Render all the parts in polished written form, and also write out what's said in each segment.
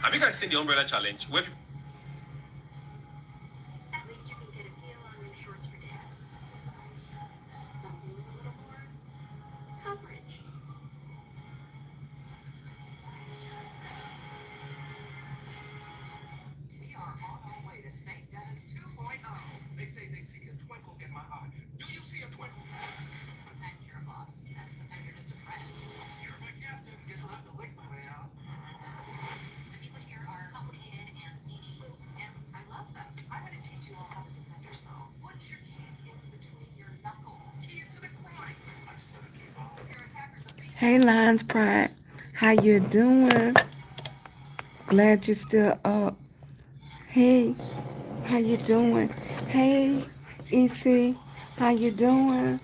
Have you guys seen the umbrella challenge? Where people At least you can get a deal on new shorts for dad. Something with a little more coverage. We are on our way to St. Dennis 2.0. They say they see a twinkle in my eye. Do you see a twinkle? Sometimes you're a boss, and sometimes you're just a friend. You're my captain. Guess I'll have to lick my way out. The people here are complicated and needy, and I love them. I'm going to teach you all how to defend yourselves. Put your keys in between your knuckles. Keys to the crime. I'm just gonna keep on. Your attackers are being Hey, Lions Pride. How you doing? Glad you're still up. Hey, how you doing? Hey, EC, how you doing?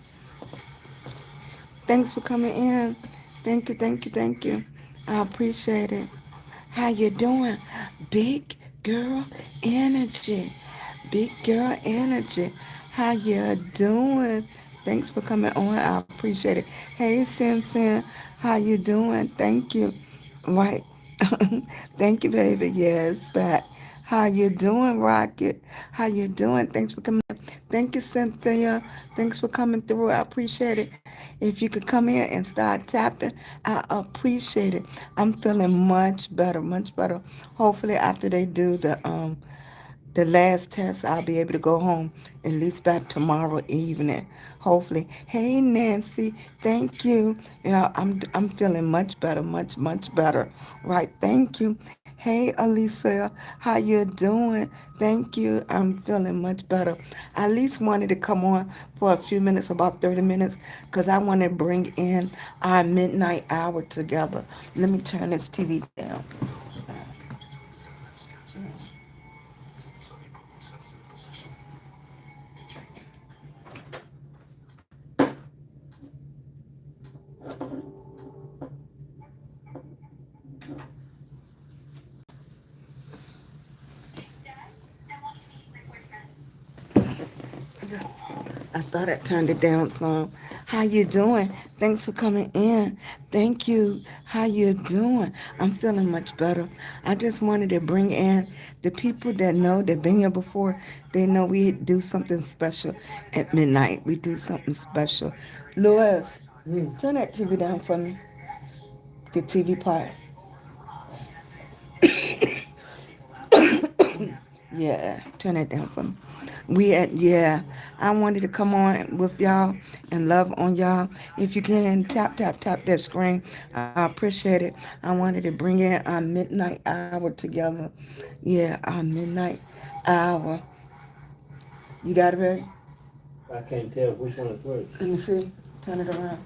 Thanks for coming in. Thank you, thank you, thank you. I appreciate it. How you doing? Big girl energy. Big girl energy. How you doing? Thanks for coming on. I appreciate it. Hey, Sin Sin, how you doing? Thank you. Right. Thank you, baby. Yes, back. How you doing, Rocket? How you doing? Thanks for coming in. Thank you, Cynthia. Thanks for coming through. I appreciate it. If you could come in and start tapping, I appreciate it. I'm feeling much better, much better. Hopefully, after they do the last test, I'll be able to go home at least by tomorrow evening. Hopefully. Hey, Nancy, thank you. Yeah, I'm feeling much better, much better. Right, thank you. Hey, Alicia, how you doing? Thank you. I'm feeling much better. I at least wanted to come on for a few minutes, about 30 minutes, because I want to bring in our midnight hour together. Let me turn this TV down. Dad, I want you to meet my boyfriend. I thought I turned it down some. How you doing? Thanks for coming in. Thank you. How you doing? I'm feeling much better. I just wanted to bring in the people that know they've been here before. They know we do something special at midnight. We do something special. Louis, turn that TV down for me. The TV part. Yeah, turn that down for me. Yeah, I wanted to come on with y'all and love on y'all. If you can, tap that screen. I appreciate it. I wanted to bring in our midnight hour together. Yeah, our midnight hour. You got it, Barry? I can't tell which one is which. Let me see. Turn it around.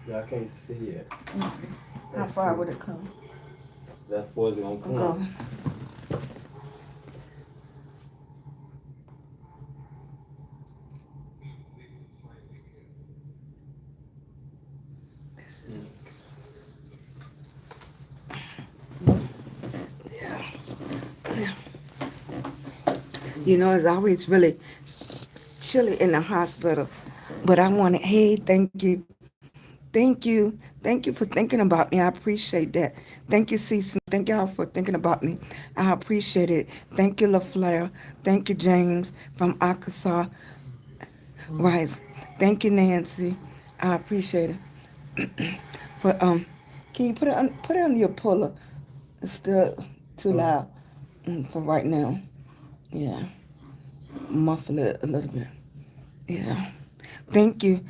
Yeah, I can't see it. Let me see. How far would it come? That's what's gonna come. Go. You know, it's always really chilly in the hospital. But I want to, hey, thank you. Thank you. Thank you for thinking about me. I appreciate that. Thank you, Cece. Thank y'all for thinking about me. I appreciate it. Thank you, LaFleur. Thank you, James from Arkansas. Right. Thank you, Nancy. I appreciate it. For can you put it on your puller? It's still too loud for right now. Yeah, muffle it a little bit. Yeah. Thank you,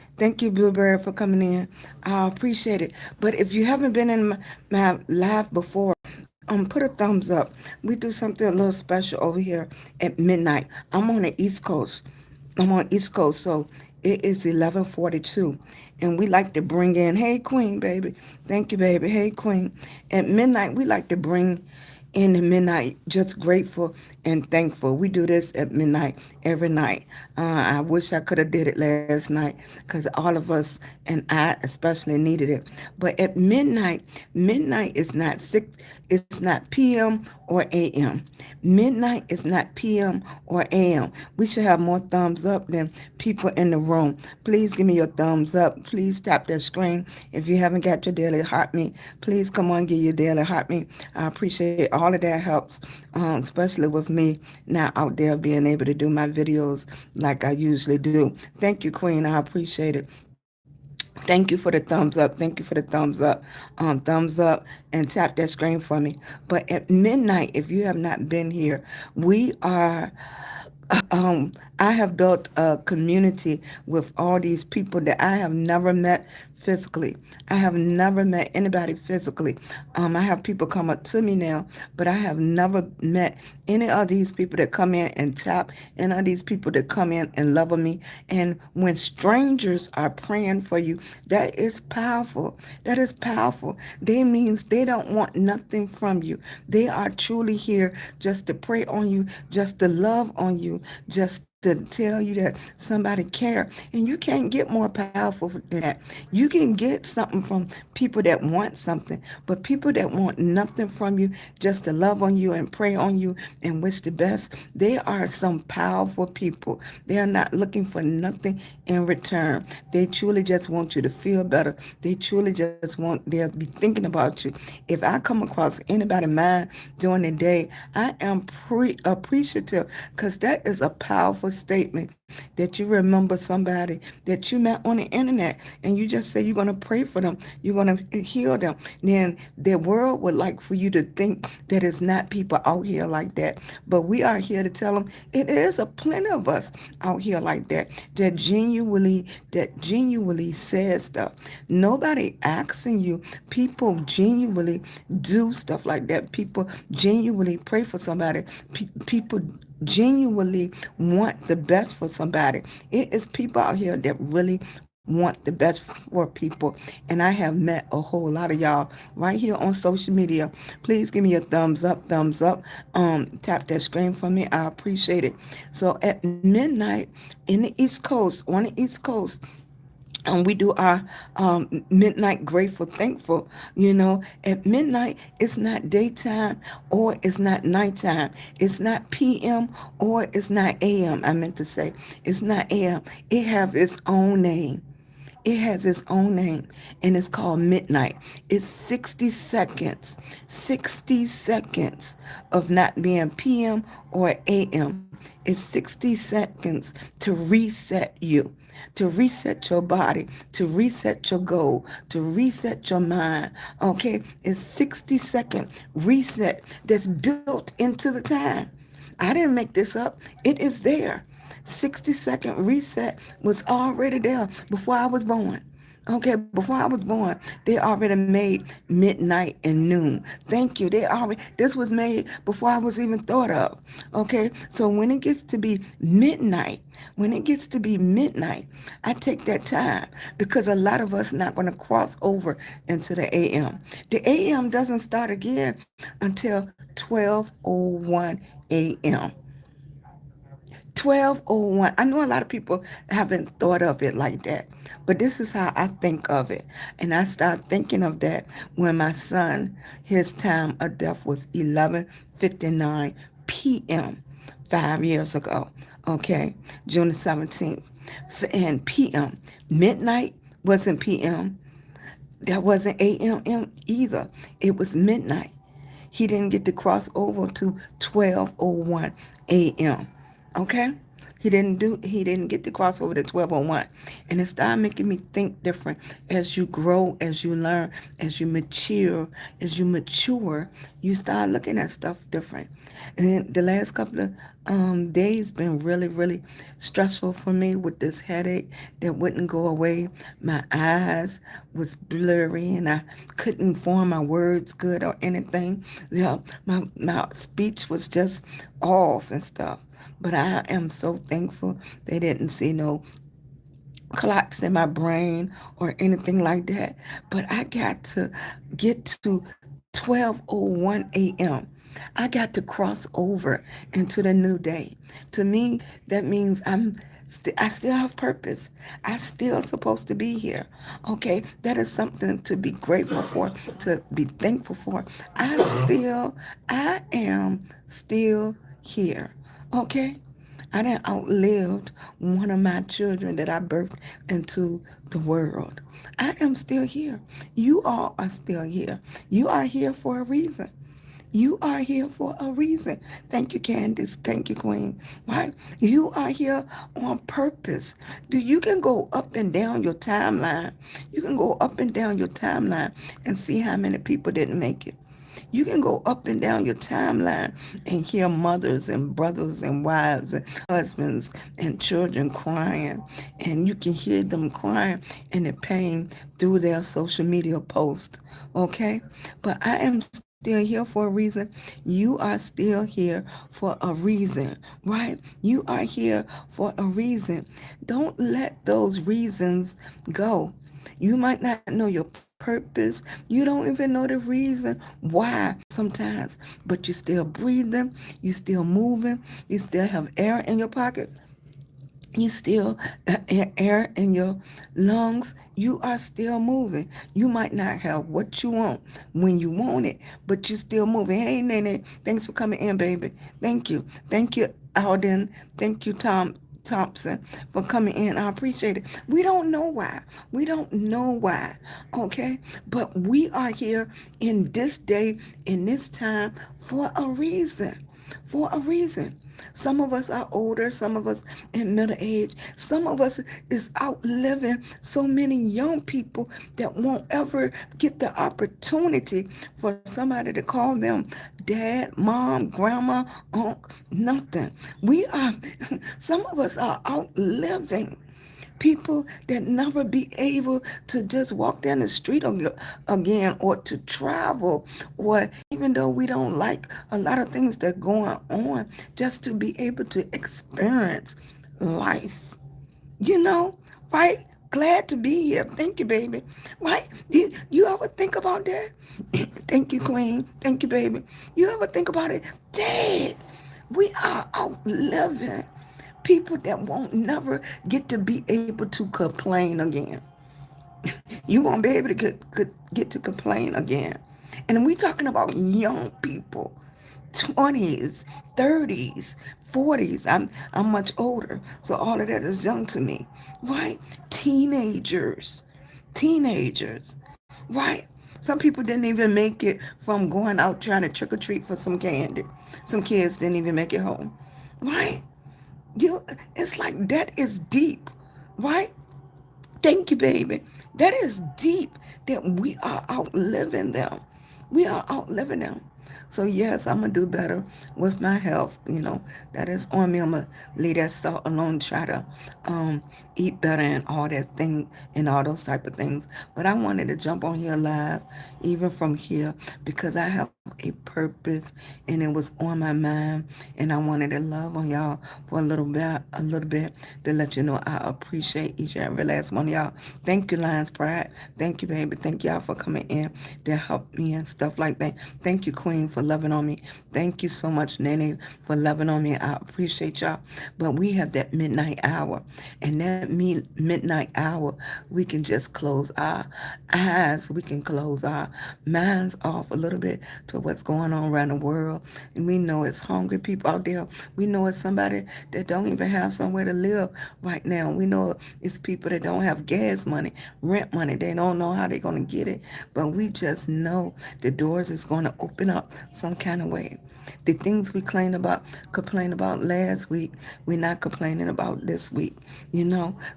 Blueberry, for coming in. I appreciate it. But if you haven't been in my live before, put a thumbs up. We do something a little special over here at midnight. I'm on the East Coast. I'm on East Coast, so it is 11:42, and we like to bring in. Hey, Queen, baby. Thank you, baby. Hey, Queen. At midnight, we like to bring in the midnight, just grateful and thankful. We do this at midnight every night. I wish I could have did it last night because all of us and I especially needed it. But at midnight, midnight is not six. It's not PM or AM. Midnight is not PM or AM. We should have more thumbs up than people in the room. Please give me your thumbs up. Please tap that screen. If you haven't got your daily heart me, please come on, get your daily heart me. I appreciate all of that helps, especially with me now out there being able to do my videos like I usually do. Thank you, Queen. I appreciate it. Thank you for the thumbs up. Thank you for the thumbs up. Thumbs up and tap that screen for me. But at midnight, if you have not been here, we are I have built a community with all these people that I have never met physically. I have never met anybody physically. I have people come up to me now, but I have never met any of these people that come in and tap, any of these people that come in and love on me. And when strangers are praying for you, that is powerful. That is powerful. They means they don't want nothing from you. They are truly here just to pray on you, just to love on you, just to tell you that somebody care. And you can't get more powerful than that. You can get something from people that want something, but people that want nothing from you, just to love on you and pray on you and wish the best, they are some powerful people. They are not looking for nothing in return. They truly just want you to feel better. They truly just want, they'll be thinking about you. If I come across anybody mind during the day, I am appreciative, because that is a powerful statement that you remember somebody that you met on the internet and you just say you're going to pray for them, you're going to heal them. Then the world would like for you to think that it's not people out here like that. But we are here to tell them it is a plenty of us out here like that, that genuinely says stuff. Nobody asking you. People genuinely do stuff like that. People genuinely pray for somebody. People genuinely want the best for somebody. It is people out here that really want the best for people. And I have met a whole lot of y'all right here on social media. Please give me a thumbs up, thumbs up. Tap that screen for me. I appreciate it. So at midnight in the East Coast, on the East Coast, and we do our midnight grateful thankful. At midnight, it's not daytime or it's not nighttime. It's not PM or it's not AM. I meant to say it's not AM. It has its own name. It has its own name, and it's called midnight. It's 60 seconds, 60 seconds of not being PM or AM. It's 60 seconds to reset you, to reset your body, to reset your goal, to reset your mind. Okay? It's 60-second reset that's built into the time. I didn't make this up. It is there. 60-second reset was already there before I was born. Okay, before I was born, they already made midnight and noon. Thank you. This was made before I was even thought of. Okay, so when it gets to be midnight, I take that time, because a lot of us not going to cross over into the AM. The AM doesn't start again until 12:01 AM. 12:01. I know a lot of people haven't thought of it like that, but this is how I think of it. And I started thinking of that when my son, his time of death was 11:59 p.m. 5 years ago. Okay, June the 17th. And PM, midnight wasn't PM. That wasn't AM either. It was midnight. He didn't get to cross over to 12:01 AM. Okay? He didn't get to cross over to 12:01. And it started making me think different. As you grow, as you learn, as you mature, you start looking at stuff different. And then the last couple of days been really, really stressful for me with this headache that wouldn't go away. My eyes was blurry and I couldn't form my words good or anything. Yeah, my speech was just off and stuff. But I am so thankful they didn't see no collapse in my brain or anything like that. But I got to get to 12:01 AM. I got to cross over into the new day. To me, that means I still have purpose. I still supposed to be here. Okay, that is something to be grateful for, to be thankful for. I am still here. Okay, I done outlived one of my children that I birthed into the world. I am still here. You all are still here. You are here for a reason. You are here for a reason. Thank you, Candace. Thank you, Queen. Right? You are here on purpose. You can go up and down your timeline. You can go up and down your timeline and see how many people didn't make it. You can go up and down your timeline and hear mothers and brothers and wives and husbands and children crying. And you can hear them crying in the pain through their social media posts. Okay? But I am still here for a reason. You are still here for a reason, right? You are here for a reason. Don't let those reasons go. You might not know your purpose. You don't even know the reason why sometimes, but you're still breathing, you're still moving, you still have air in your pocket, you still air in your lungs. You are still moving. You might not have what you want when you want it, but you're still moving. Hey, Nene, thanks for coming in, baby. Thank you, Alden. Thank you, Thompson, for coming in. I appreciate it. We don't know why. We don't know why. Okay, but we are here in this day, in this time, for a reason. For a reason. Some of us are older, some of us in middle age, some of us is outliving so many young people that won't ever get the opportunity for somebody to call them dad, mom, grandma, uncle, nothing. Some of us are outliving people that never be able to just walk down the street again, or to travel, or even though we don't like a lot of things that are going on, just to be able to experience life, right? Glad to be here. Thank you, baby. Right? You ever think about that? Thank you, Queen. Thank you, baby. You ever think about it? Dad, we are outliving people that won't never get to be able to complain again. You won't be able to get to complain again. And we talking about young people, 20s, 30s, 40s. I'm much older, so all of that is young to me, right? Teenagers, right? Some people didn't even make it from going out trying to trick or treat for some candy. Some kids didn't even make it home, right? It's like that is deep, right? Thank you, baby. That is deep that we are outliving them. We are outliving them. So yes, I'm gonna do better with my health. That is on me. I'm gonna leave that stuff alone. Try to eat better and all that thing and all those type of things. But I wanted to jump on here live, even from here, because I have a purpose and it was on my mind, and I wanted to love on y'all for a little bit to let you know I appreciate each and every last one of y'all. Thank you, Lions Pride. Thank you, baby. Thank y'all for coming in to help me and stuff like that. Thank you, Queen, for loving on me. Thank you so much, Nene, for loving on me. I appreciate y'all. But we have that midnight hour, and that midnight hour, we can just close our eyes. We can close our minds off a little bit to what's going on around the world. And we know it's hungry people out there. We know it's somebody that don't even have somewhere to live right now. We know it's people that don't have gas money, rent money. They don't know how they're going to get it. But we just know the doors is going to open up some kind of way. The things we complained about last week, we're not complaining about this week,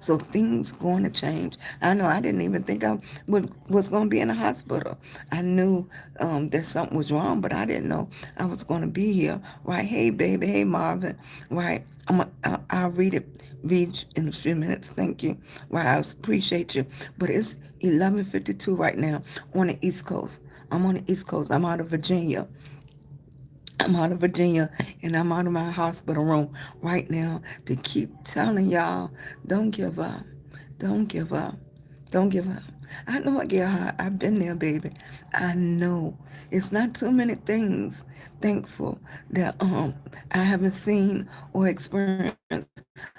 So things going to change. I know I didn't even think I was going to be in a hospital. I knew that something was wrong, but I didn't know I was going to be here. Right? Hey, baby. Hey, Marvin. Right? I'll read in a few minutes. Thank you. Right? I appreciate you. But it's 11:52 right now on the East Coast. I'm on the East Coast. I'm out of Virginia. And I'm out of my hospital room right now to keep telling y'all, don't give up. Don't give up. Don't give up. I know it get hard. I've been there, baby. I know. It's not too many things, thankful, that I haven't seen or experienced.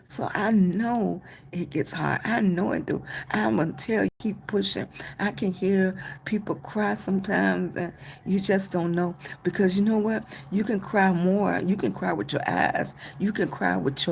So I know it gets hard. I know it do. I'm gonna tell you, keep pushing. I can hear people cry sometimes, and you just don't know, because you know what? You can cry more. You can cry with your eyes. You can cry with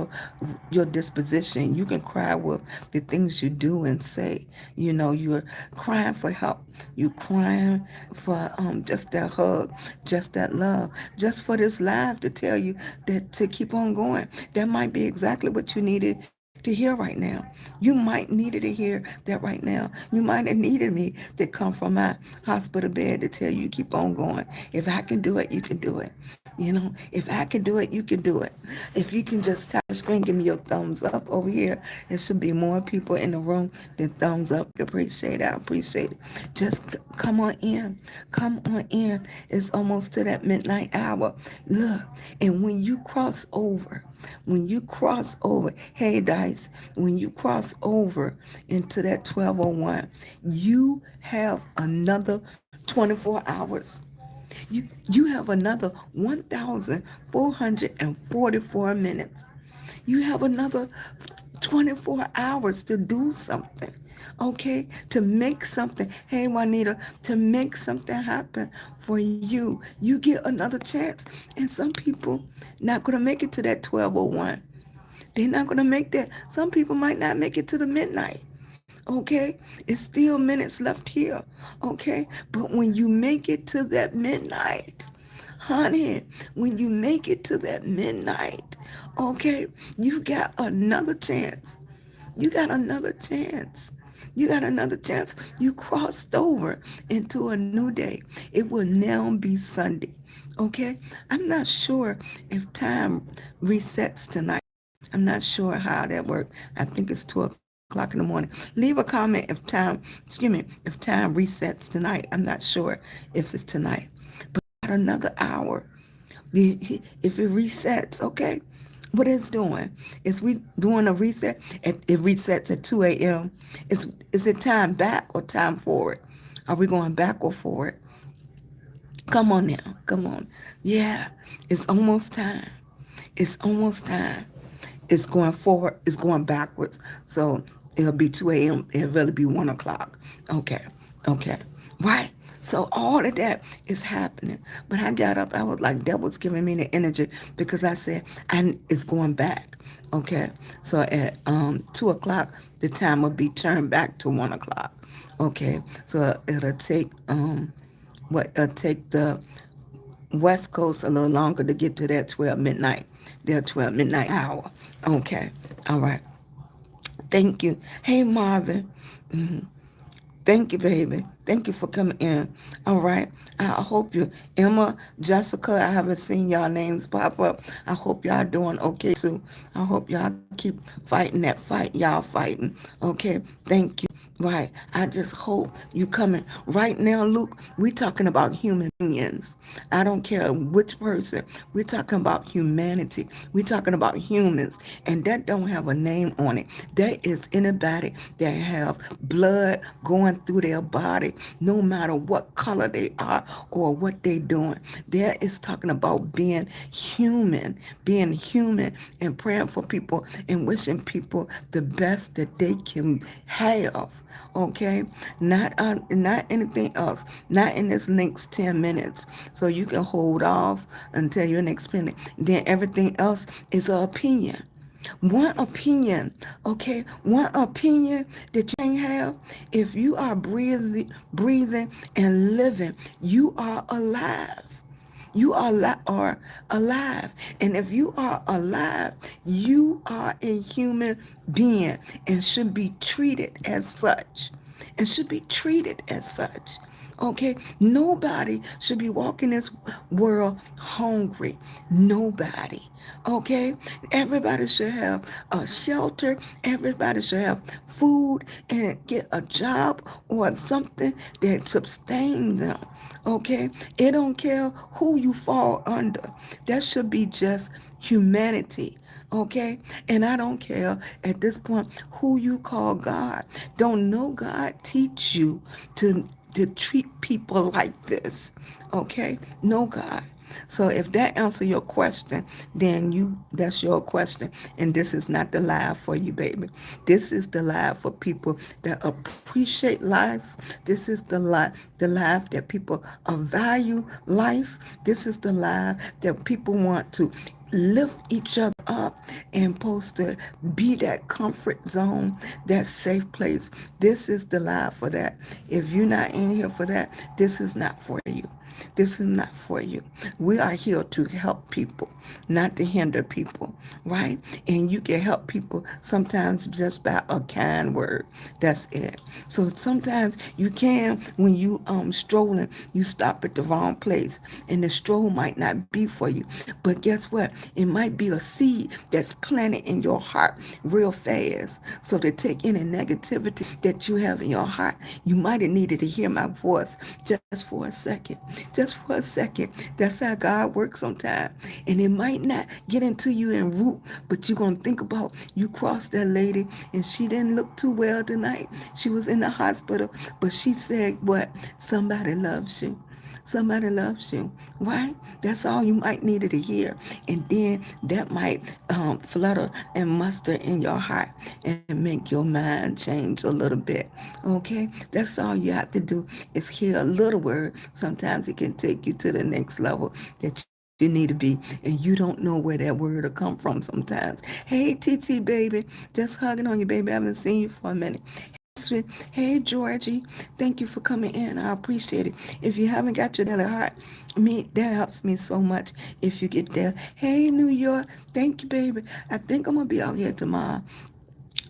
your disposition. You can cry with the things you do and say. You know, you're crying for help. You're crying for just that hug, just that love, just for this life to tell you that to keep on going. That might be exactly what you needed to hear right now. You might needed to hear that right now. You might have needed me to come from my hospital bed to tell you keep on going. If I can do it, you can do it. You know, if I can do it, you can do it. If you can just tap the screen, give me your thumbs up over here. There should be more people in the room than thumbs up. Appreciate it. I appreciate it. Just come on in. Come on in. It's almost to that midnight hour. Look, and when you cross over, hey Dice, when you cross over into that 1201, you have another 24 hours. You have another 1,444 minutes. You have another 24 hours to do something, okay? To make something, hey Juanita, to make something happen for you. You get another chance. And some people not going to make it to that 1201. They're not going to make that. Some people might not make it to the midnight. Okay, it's still minutes left here. Okay, but when you make it to that midnight, honey, when you make it to that midnight, okay, you got another chance. You got another chance. You got another chance. You crossed over into a new day. It will now be Sunday. Okay, I'm not sure if time resets tonight. I'm not sure how that works. I think it's 2 o'clock in the morning. Leave a comment if time resets tonight. I'm not sure if it's tonight. But about another hour. If it resets, okay? What it's doing is we doing a reset. It resets at 2 a.m. Is it time back or time forward? Are we going back or forward? Come on now. Come on. Yeah, it's almost time. It's almost time. It's going forward, it's going backwards. So it'll be 2 a.m., it'll really be 1 o'clock. Okay, okay, right? So all of that is happening. But I got up, I was like, that was giving me the energy, because I said, and it's going back. Okay, so at 2 o'clock, the time will be turned back to 1 o'clock. Okay, so it'll take, it'll take the West Coast a little longer to get to that 12 midnight, their 12 midnight hour. Okay. All right. Thank you. Hey, Marvin. Mhm. Thank you, baby. Thank you for coming in. All right. I hope you, Emma, Jessica, I haven't seen y'all names pop up. I hope y'all doing okay too. I hope y'all keep fighting that fight y'all fighting. Okay. Thank you. Right. I just hope you coming. Right now, Luke, we talking about human beings. I don't care which person. We're talking about humanity. We're talking about humans. And that don't have a name on it. That is anybody that have blood going through their body, no matter what color they are or what they doing. There is talking about being human and praying for people and wishing people the best that they can have. Okay, not anything else. Not in this next 10 minutes. So you can hold off until your next minute. Then everything else is an opinion. One opinion, okay? One opinion that you can't have. If you are breathing and living, you are alive. You are alive. And if you are alive, you are a human being and should be treated as such. And should be treated as such. Okay, nobody should be walking this world hungry. Nobody. Okay, everybody should have a shelter. Everybody should have food and get a job or something that sustain them. Okay, it don't care who you fall under. That should be just humanity. Okay, and I don't care at this point who you call God. Don't know God teach you to treat people like this. Okay? No, God. So if that answer your question, then that's your question. And this is not the life for you, baby. This is the life for people that appreciate life. This is the life that people value life. This is the life that people want to lift each other up and supposed to be that comfort zone, that safe place. This is the life for that. If you're not in here for that, this is not for you. This is not for you. We are here to help people, not to hinder people, right? And you can help people sometimes just by a kind word. That's it. So sometimes you can, when you strolling, you stop at the wrong place, and the stroll might not be for you. But guess what? It might be a seed that's planted in your heart real fast. So to take any negativity that you have in your heart, you might have needed to hear my voice just for a second. Just for a second. That's how God works sometimes. And it might not get into you in root, but you're going to think about you crossed that lady and she didn't look too well tonight. She was in the hospital, but she said, what? Somebody loves you. Somebody loves you, right? That's all you might need to hear. And then that might flutter and muster in your heart and make your mind change a little bit, okay? That's all you have to do is hear a little word. Sometimes it can take you to the next level that you need to be, and you don't know where that word will come from sometimes. Hey, TT, baby, just hugging on you, baby. I haven't seen you for a minute. Sweet. Hey, Georgie, thank you for coming in. I appreciate it. If you haven't got your daily heart, that helps me so much if you get there. Hey, New York, thank you, baby. I think I'm going to be out here tomorrow.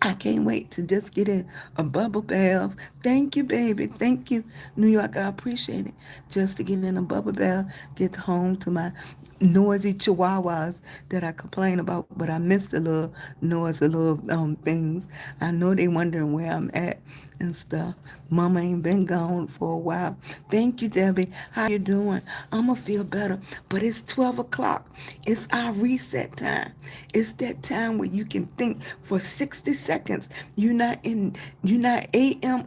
I can't wait to just get in a bubble bath. Thank you, baby. Thank you, New York. I appreciate it. Just to get in a bubble bath, get home to my noisy chihuahuas that I complain about, but I miss the little noisy little things. I know they wondering where I'm at and stuff. Mama ain't been gone for a while. Thank you, Debbie. How you doing? I'ma feel better. But it's 12 o'clock. It's our reset time. It's that time where you can think for 60 seconds. You're not AM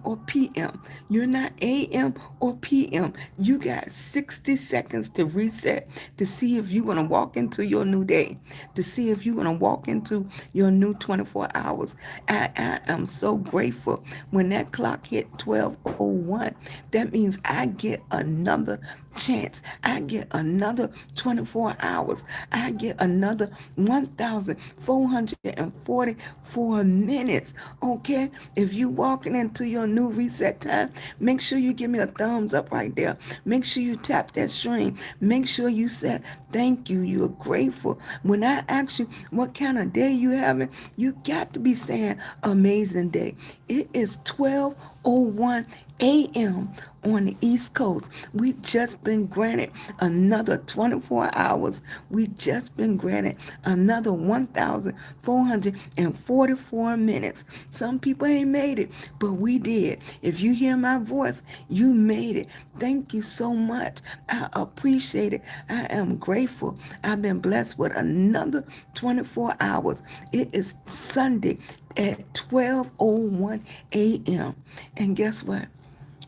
or PM. You're not AM or PM. You got 60 seconds to reset, to see if you're gonna walk into your new day, to see if you're gonna walk into your new 24 hours. I am so grateful when that clock hit 12:01. That means I get another chance. I get another 24 hours. I get another 1,444 minutes. Okay? If you walking into your new reset time, make sure you give me a thumbs up right there. Make sure you tap that stream. Make sure you say thank you. You're grateful. When I ask you what kind of day you having, you got to be saying amazing day. It is 12:01 a.m. on the East Coast. We just been granted another 24 hours. We just been granted another 1,444 minutes. Some people ain't made it, but we did. If you hear my voice, you made it. Thank you so much. I appreciate it. I am grateful. I've been blessed with another 24 hours. It is Sunday at 12:01 a.m. And guess what?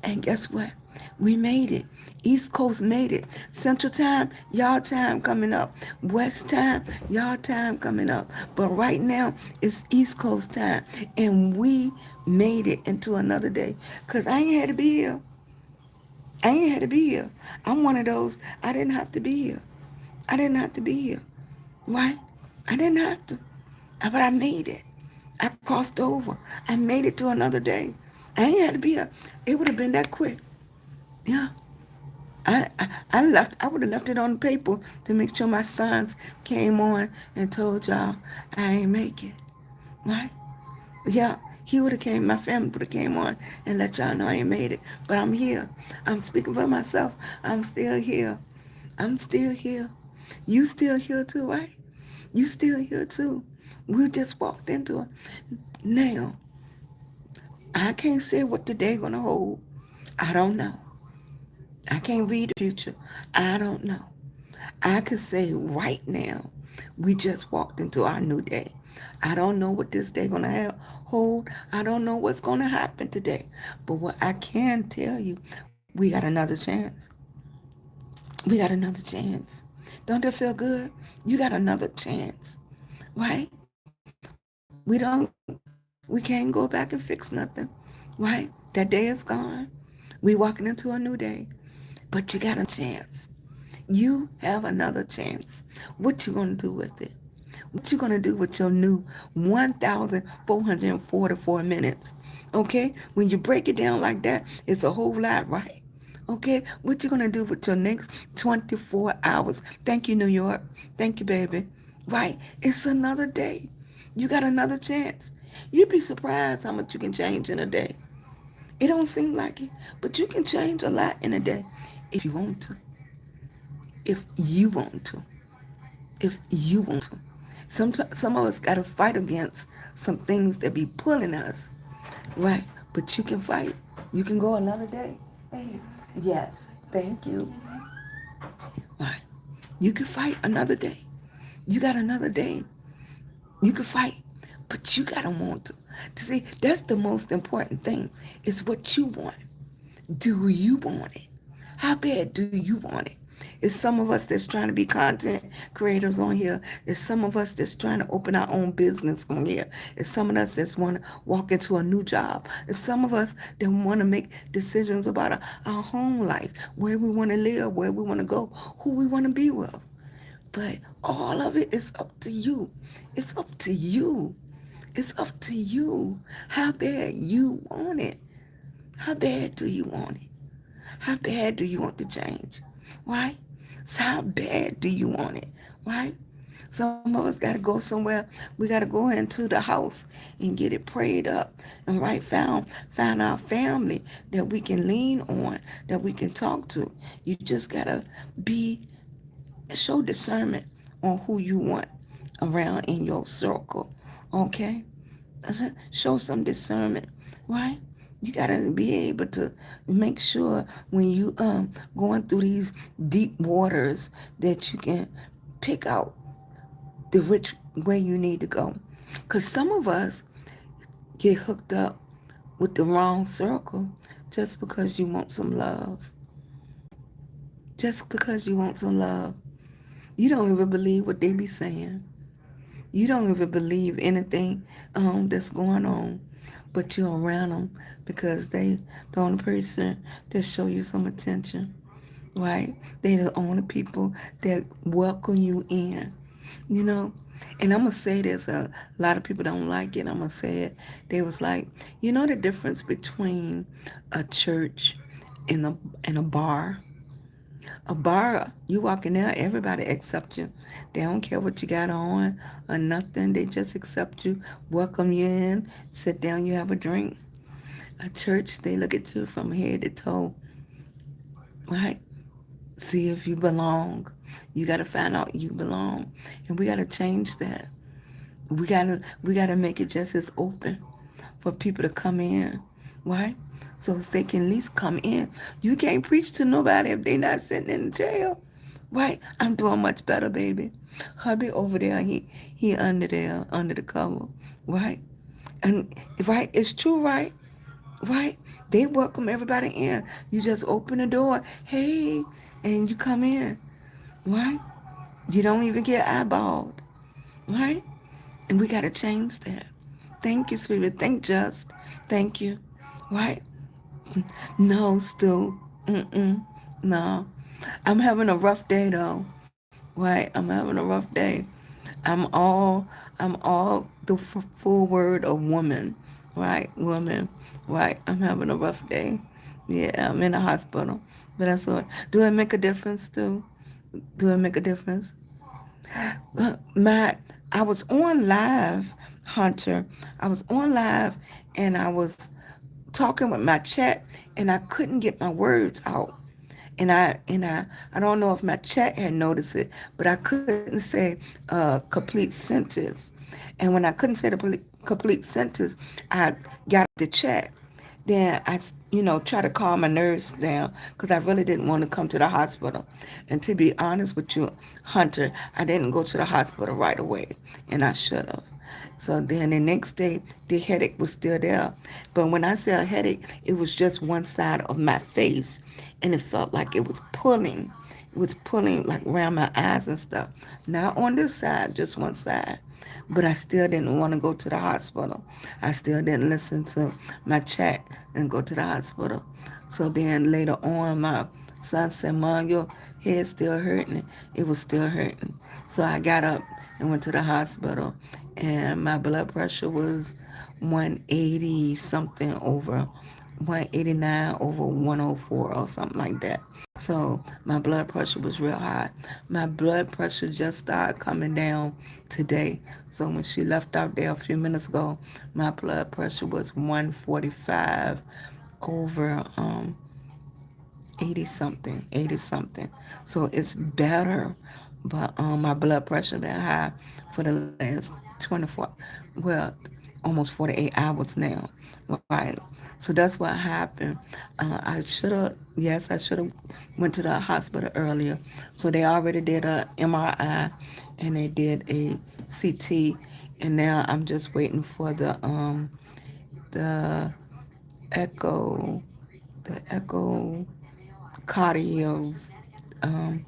And guess what? We made it. East Coast made it. Central time, y'all time coming up. West time, y'all time coming up. But right now, it's East Coast time. And we made it into another day. Because I ain't had to be here. I ain't had to be here. I'm one of those, I didn't have to be here. I didn't have to be here. Right? I didn't have to. But I made it. I crossed over. I made it to another day. I ain't had to be here. It would have been that quick. Yeah. I left. I would have left it on the paper to make sure my sons came on and told y'all I ain't make it. Right? Yeah. He would have came, my family would have came on and let y'all know I ain't made it. But I'm here. I'm speaking for myself. I'm still here. I'm still here. You still here too, right? You still here too. We just walked into it. Now, I can't say what the day gonna hold. I don't know. I can't read the future. I don't know. I could say right now, we just walked into our new day. I don't know what this day gonna hold. I don't know what's gonna happen today. But what I can tell you, we got another chance. We got another chance. Don't that feel good? You got another chance, right? We can't go back and fix nothing, right? That day is gone. We walking into a new day, but you got another chance. You have another chance. What you gonna do with it? What you gonna do with your new 1,444 minutes? Okay? When you break it down like that, it's a whole lot, right? Okay? What you gonna do with your next 24 hours? Thank you, New York. Thank you, baby. Right? It's another day. You got another chance. You'd be surprised how much you can change in a day. It don't seem like it, but you can change a lot in a day if you want to. If you want to. If you want to. Some of us got to fight against some things that be pulling us, right? But you can fight. You can go another day. Hey, yes, thank you. Right. You can fight another day. You got another day. You can fight, but you got to want to. See, that's the most important thing. It's what you want. Do you want it? How bad do you want it? It's some of us that's trying to be content creators on here. It's some of us that's trying to open our own business on here. It's some of us that's want to walk into a new job. It's some of us that want to make decisions about our home life, where we want to live, where we want to go, who we want to be with. But all of it is up to you. It's up to you. It's up to you. How bad you want it. How bad do you want it? How bad do you want to change? Right? So how bad do you want it? Right? Some of us got to go somewhere. We got to go into the house and get it prayed up and find our family that we can lean on, that we can talk to. You just got to show discernment on who you want around in your circle. Okay? Show some discernment, right? You gotta be able to make sure when you going through these deep waters that you can pick out the which way you need to go. Cause some of us get hooked up with the wrong circle just because you want some love. Just because you want some love. You don't even believe what they be saying. You don't even believe anything that's going on, but you're around them because they the only person that show you some attention, right? They the only people that welcome you in, you know. And I'm gonna say this: a lot of people don't like it. I'm gonna say it. They was like, you know, the difference between a church and a bar. A bar, you walk in there, everybody accept you. They don't care what you got on or nothing. They just accept you, welcome you in, sit down, you have a drink. A church, they look at you from head to toe, right? See if you belong. You got to find out you belong. And we got to change that. We gotta make it just as open for people to come in, right? So they can at least come in. You can't preach to nobody if they not sitting in jail, right? I'm doing much better, baby. Hubby over there, he under there, under the cover, right? And right, it's true, right? Right? They welcome everybody in. You just open the door, hey, and you come in, right? You don't even get eyeballed, right? And we got to change that. Thank you, sweetie. Thank Just. Thank you. Right? No, Stu. Mm-mm. No. I'm having a rough day, though. Right? I'm having a rough day. I'm all, I'm all the full word of woman. Right? Woman. Right? I'm having a rough day. Yeah, I'm in the hospital. But that's what. Do it make a difference, Stu? Do it make a difference? Matt, I was on live. Hunter, I was on live and I was talking with my chat and I couldn't get my words out. And I don't know if my chat had noticed it, but I couldn't say a complete sentence. And when I couldn't say the complete sentence, I got the chat. Then try to calm my nerves down because I really didn't want to come to the hospital. And to be honest with you, Hunter, I didn't go to the hospital right away, and I should have. So then the next day, the headache was still there. But when I say a headache, it was just one side of my face, and it felt like it was pulling. It was pulling like around my eyes and stuff. Not on this side, just one side. But I still didn't want to go to the hospital. I still didn't listen to my chat and go to the hospital. So then later on, my son said, Mom, your head's still hurting. It was still hurting. So I got up and went to the hospital, and my blood pressure was 180 something over 189 over 104 or something like that. So my blood pressure was real high. My blood pressure just started coming down today. So when she left out there a few minutes ago, my blood pressure was 145 over 80 something. So it's better. But my blood pressure been high for the last 24, well, almost 48 hours now. Right. So that's what happened. I should have went to the hospital earlier. So they already did a MRI and they did a CT, and now I'm just waiting for the echo, the echo cardio, um,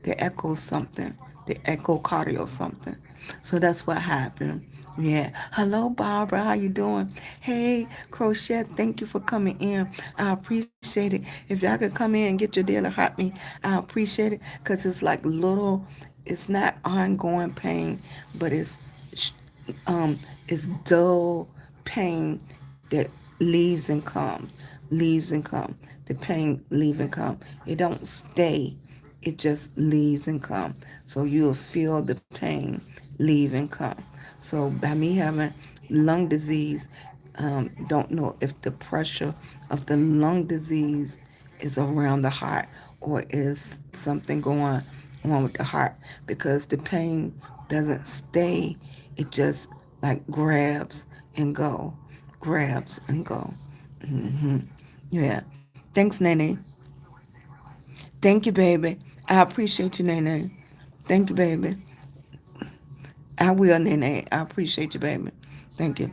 the echo something, the echocardio something. So that's what happened. Yeah. Hello, Barbara. How you doing? Hey, Crochet. Thank you for coming in. I appreciate it. If y'all could come in and get your daily hot me, I appreciate it because it's like little. It's not ongoing pain, but um, it's dull pain that leaves and comes, leaves and come. The pain leave and come. It don't stay. It just leaves and come. So you'll feel the pain leave and come. So by me having lung disease, don't know if the pressure of the lung disease is around the heart or is something going on with the heart because the pain doesn't stay. It just like grabs and go. hmm Yeah. Thanks, Nene. Thank you, baby. I appreciate you, Nene. Thank you, baby. I will, Nene. I appreciate you, baby. Thank you.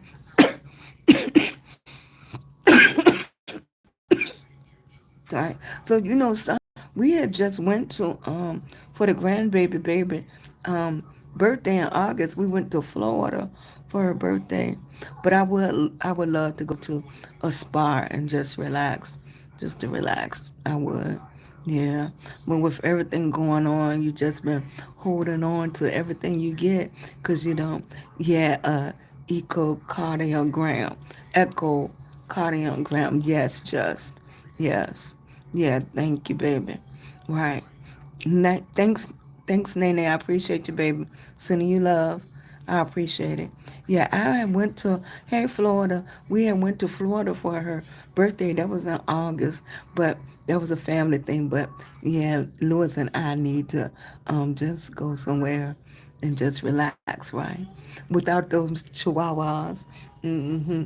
Right. So we had just went to for the grandbaby baby birthday in August. We went to Florida for her birthday, but I would love to go to a spa and just relax, just to relax. I would. Yeah, but with everything going on, you just been holding on to everything you get, cause yeah, echocardiogram, echocardiogram. Yes, just yes, yeah. Thank you, baby. Right. Thanks, Nene. I appreciate you, baby. Sending you love. I appreciate it. Yeah, I had went to Hey Florida. We had went to Florida for her birthday. That was in August, but that was a family thing. But yeah, Louis and I need to just go somewhere and just relax, right? Without those chihuahuas. hmm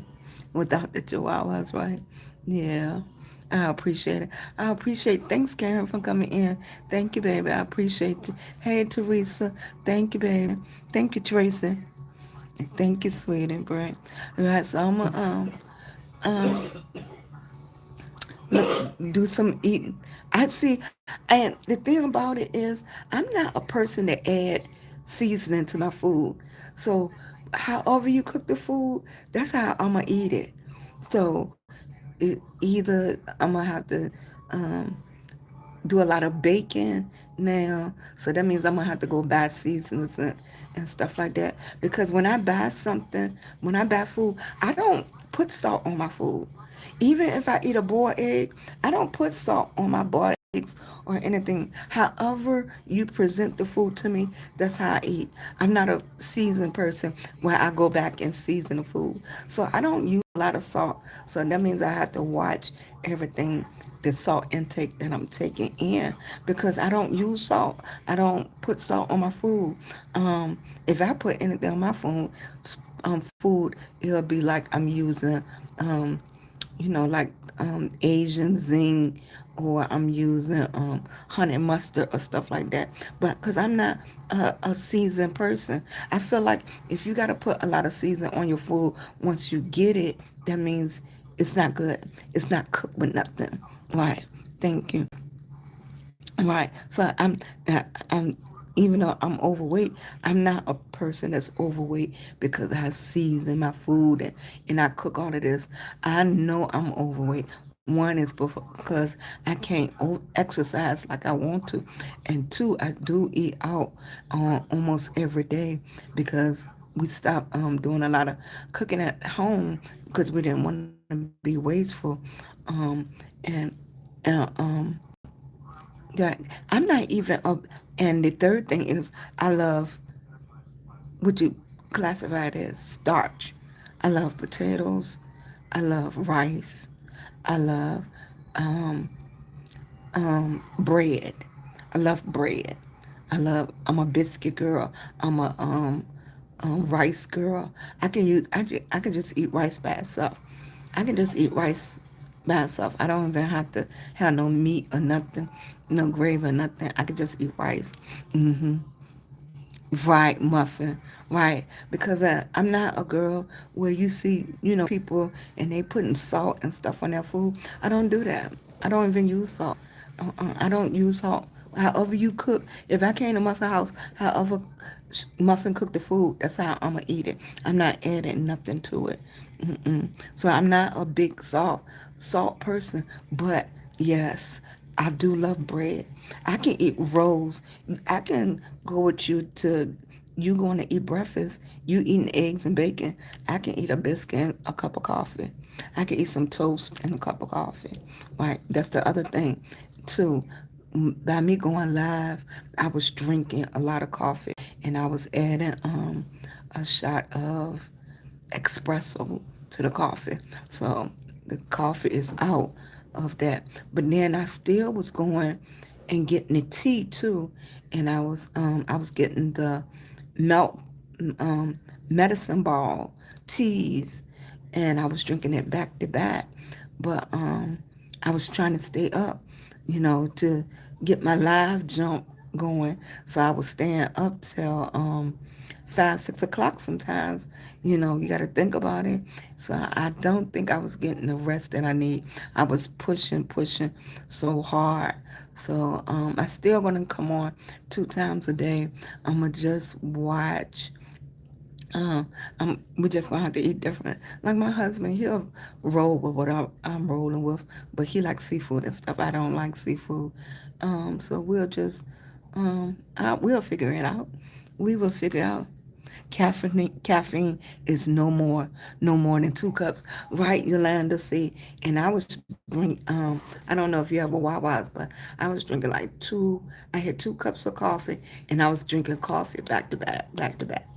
Without the chihuahuas, right? Yeah. I appreciate it. I appreciate. Thanks, Karen, for coming in. Thank you, baby. I appreciate you. Hey, Teresa. Thank you, baby. Thank you, Tracy. And thank you, sweetie, Brent. All right, so I'm gonna um do some eating. I see, and the thing about it is, I'm not a person that add seasoning to my food. So, however you cook the food, that's how I'm gonna eat it. So, either I'm gonna have to um, do a lot of baking now. So that means I'm gonna have to go buy seasonings and stuff like that. Because when I buy food, I don't put salt on my food. Even if I eat a boiled egg, I don't put salt on my boiled or anything. However you present the food to me, that's how I eat. I'm not a seasoned person where I go back and season the food. So I don't use a lot of salt. So that means I have to watch everything, the salt intake that I'm taking in, because I don't use salt. I don't put salt on my food. If I put anything on my food, it'll be like I'm using um, like Asian zing, or I'm using honey mustard or stuff like that. But because I'm not a seasoned person, I feel like if you got to put a lot of season on your food, once you get it, that means it's not good. It's not cooked with nothing. Right. Thank you. Right. So I'm even though I'm overweight, I'm not a person that's overweight because I season my food and I cook all of this. I know I'm overweight. One is because I can't exercise like I want to, and two, I do eat out almost every day because we stopped doing a lot of cooking at home because we didn't want to be wasteful, and that I'm not even up. And the third thing is, I love what you classify it as starch. I love potatoes. I love rice. I love um, bread. I love bread. I'm a biscuit girl. I'm a rice girl. I can just eat rice by itself. I can just eat rice by itself. I don't even have to have no meat or nothing, no gravy or nothing. I can just eat rice. hmm Right, muffin. Right, because I'm not a girl where you see, people and they putting salt and stuff on their food. I don't do that. I don't even use salt. I don't use salt. However you cook, if I came to Muffin House, however Muffin cook the food, that's how I'm gonna eat it. I'm not adding nothing to it. So I'm not a big salt person, but yes, I do love bread. I can eat rolls. I can go with you to you going to eat breakfast. You eating eggs and bacon. I can eat a biscuit and a cup of coffee. I can eat some toast and a cup of coffee. Right. That's the other thing, too. By me going live, I was drinking a lot of coffee and I was adding a shot of espresso to the coffee. So the coffee is out of that. But then I still was going and getting the tea too, and I was getting the melt medicine ball teas, and I was drinking it back to back. But I was trying to stay up, to get my live jump going. So I was staying up till 5, 6 o'clock sometimes. You got to think about it. So I don't think I was getting the rest that I need. I was pushing so hard. So I still gonna come on 2 times a day. I'm gonna just watch. We just gonna have to eat different. Like my husband, he'll roll with what I'm rolling with, but he likes seafood and stuff. I don't like seafood, so we'll just we'll figure it out. We will figure out. Caffeine is no more than 2 cups, right, Yolanda? See, and I was I don't know if you have a Wawa's, but I was drinking like two. I had 2 cups of coffee, and I was drinking coffee back to back, back to back.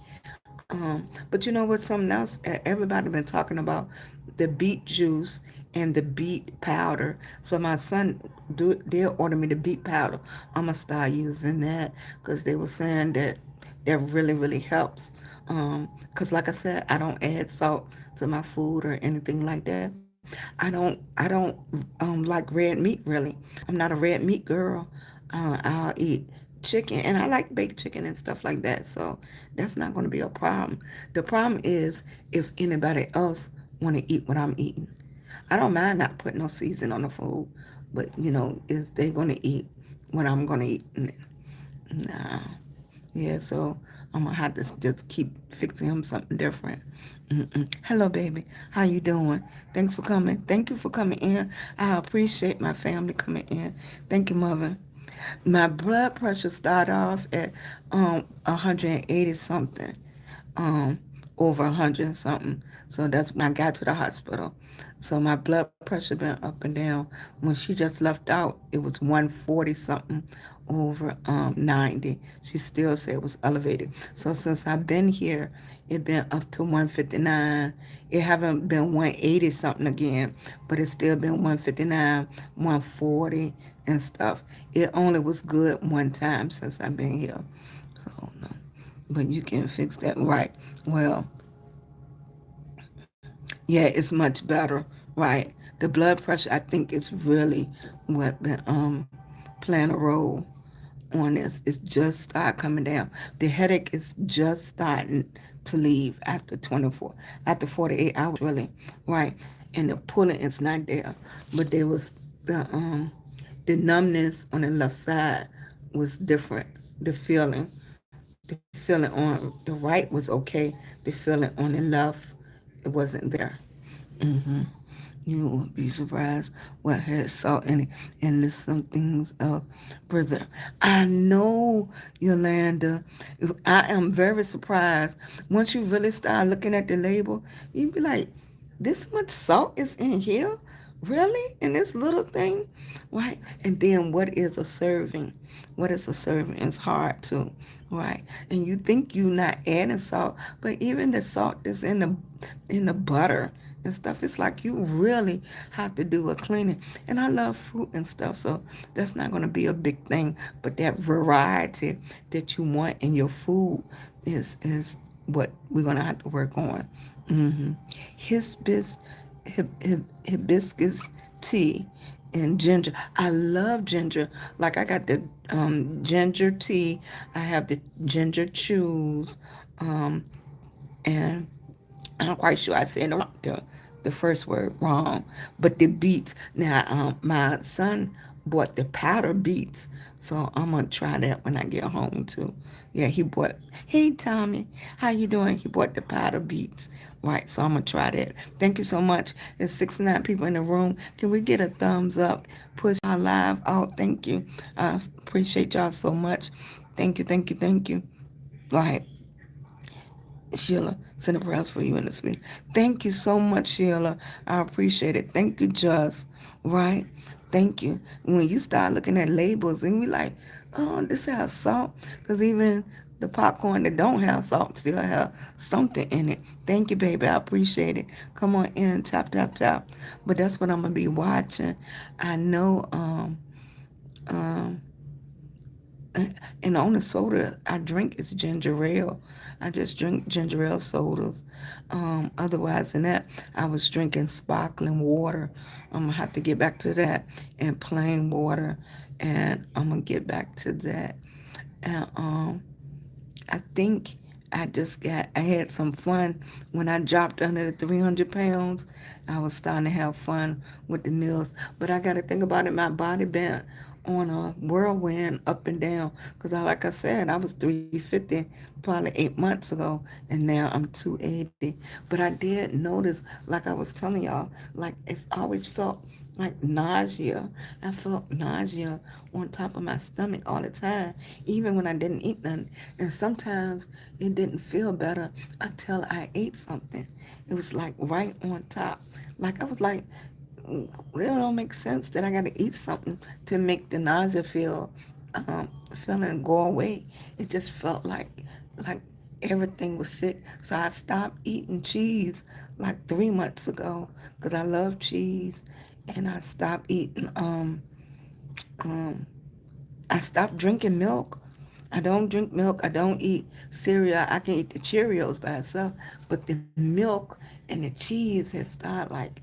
But you know what? Something else everybody been talking about, the beet juice and the beet powder. So my son did order me the beet powder. I'm gonna start using that because they were saying that really really helps. Because like I said, I don't add salt to my food or anything like that. I don't like red meat really. I'm not a red meat girl. I'll eat chicken, and I like baked chicken and stuff like that. So that's not going to be a problem. The problem is if anybody else want to eat what I'm eating. I don't mind not putting no season on the food, but is they going to eat what I'm going to eat? Nah. Yeah, so I'm gonna have to just keep fixing him something different. Hello, baby. How you doing? Thanks for coming. Thank you for coming in. I appreciate my family coming in. Thank you, mother. My blood pressure started off at 180 something. Um, over 100 and something. So that's when I got to the hospital. So my blood pressure been up and down. When she just left out, it was 140 something over 90. She still said it was elevated. So since I've been here, it been up to 159. It haven't been 180 something again, but it's still been 159, 140 and stuff. It only was good one time since I've been here. So no. But you can fix that, right? Well, yeah, it's much better, right? The blood pressure, I think, is really what been playing a role on this. It's just start coming down. The headache is just starting to leave after 48 hours, really, right? And the pulling is not there, but there was the numbness on the left side was different. The feeling on the right was okay. The feeling on the left, it wasn't there. hmm You would be surprised what has salt in it and list some things of preserve. I know, Yolanda. I am very surprised. Once you really start looking at the label, you be like, this much salt is in here? Really? In this little thing? Right? And then what is a serving? What is a serving? It's hard too. Right? And you think you're not adding salt, but even the salt that's in the butter and stuff, it's like you really have to do a cleaning. And I love fruit and stuff, so that's not going to be a big thing. But that variety that you want in your food is what we're going to have to work on. hmm Hibiscus, hibiscus tea and ginger. I love ginger. Like I got the ginger tea. I have the ginger chews, and I'm quite sure I said the first word wrong, but the beets. Now, my son bought the powder beets, so I'm gonna try that when I get home too. Yeah, he bought. Hey, Tommy, how you doing? He bought the powder beets, right? So I'm gonna try that. Thank you so much. There's 69 people in the room. Can we get a thumbs up? Push our live out. Thank you. I appreciate y'all so much. Thank you. Thank you. Thank you. Right. Sheila, send a prayers for you in the spirit. Thank you so much, Sheila. I appreciate it. Thank you, Just. Right? Thank you. When you start looking at labels and we like, oh, this has salt. Because even the popcorn that don't have salt still have something in it. Thank you, baby. I appreciate it. Come on in, tap, tap, tap. But that's what I'm going to be watching. I know um, and the only soda I drink is ginger ale. I just drink ginger ale sodas. Otherwise than that, I was drinking sparkling water. I'm gonna have to get back to that, and plain water, and I'm gonna get back to that. And I think I had some fun when I dropped under the 300 pounds. I was starting to have fun with the meals. But I got to think about it, my body been on a whirlwind up and down. Because like I said, I was 350 probably 8 months ago, and now I'm 280. But I did notice, like I was telling y'all, like if I always felt like nausea. I felt nausea on top of my stomach all the time, even when I didn't eat nothing. And sometimes it didn't feel better until I ate something. It was like right on top. Like I was like, it don't make sense that I got to eat something to make the nausea feeling go away. It just felt like everything was sick. So I stopped eating cheese like 3 months ago because I love cheese, and I stopped eating um I stopped drinking milk. I don't drink milk. I don't eat cereal. I can eat the Cheerios by itself, but the milk and the cheese has started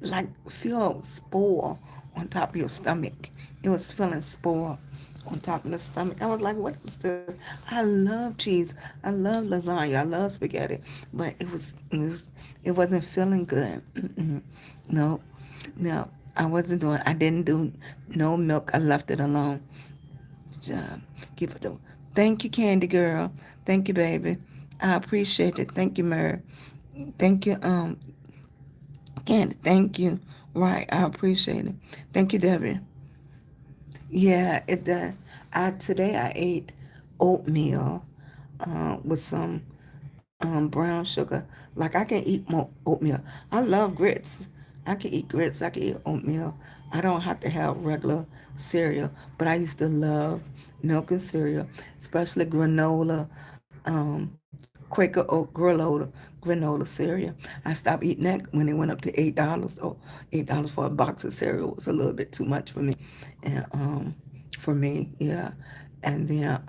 like feel spore on top of your stomach. It was feeling spore on top of the stomach. I was like, what is this? I love cheese. I love lasagna. I love spaghetti. But it wasn't feeling good. No, no. I didn't do no milk. I left it alone. Job. Keep it doing. Thank you, Candy Girl. Thank you, baby. I appreciate it. Thank you, Mary. Thank you, Candy. Thank you. Right, I appreciate it. Thank you, Debbie. Yeah, it does. I ate oatmeal with some brown sugar. Like I can eat more oatmeal. I love grits. I can eat grits. I can eat oatmeal. I don't have to have regular cereal, but I used to love milk and cereal, especially granola, Quaker Oat granola cereal. I stopped eating that when it went up to $8. Oh, $8 for a box of cereal was a little bit too much for me, and for me, yeah. And then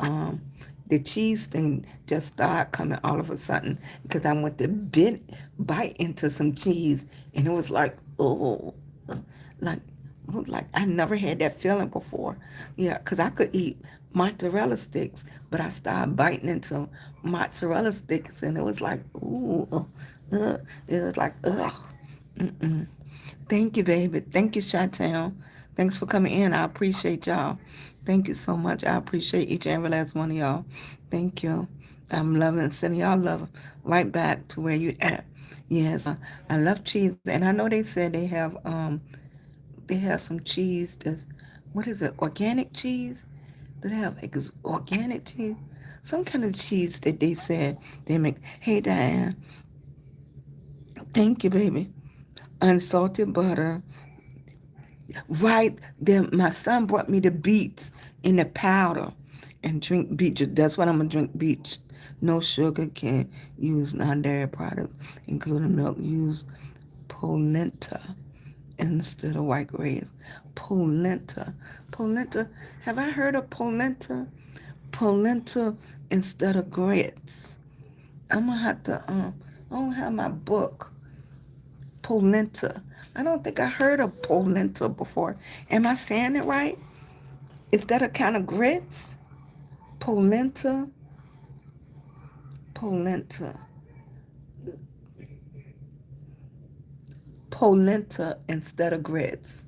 the cheese thing just started coming all of a sudden because I went to bite into some cheese, and it was like, oh, like like I never had that feeling before. Yeah, because I could eat mozzarella sticks, but I started biting into mozzarella sticks, and it was like, ooh, it was like, ugh. Mm-mm. Thank you, baby. Thank you, Chi-Town. Thanks for coming in. I appreciate y'all. Thank you so much. I appreciate each and every last one of y'all. Thank you. I'm loving sending y'all love right back to where you at. Yes, I love cheese, and I know they said they have some cheese that's what is it? Organic cheese? Do they have organic cheese? Some kind of cheese that they said they make. Hey, Diane. Thank you, baby. Unsalted butter. Right then, my son brought me the beets in the powder and drink beet. That's what I'm gonna drink. Beets. No sugar. Can use non-dairy products, including milk. Use polenta instead of white grapes. Polenta. Polenta. Have I heard of polenta? Polenta instead of grits. I'm gonna have to. I don't have my book. Polenta. I don't think I heard of polenta before. Am I saying it right? Is that a kind of grits? Polenta? Polenta. Polenta instead of grits.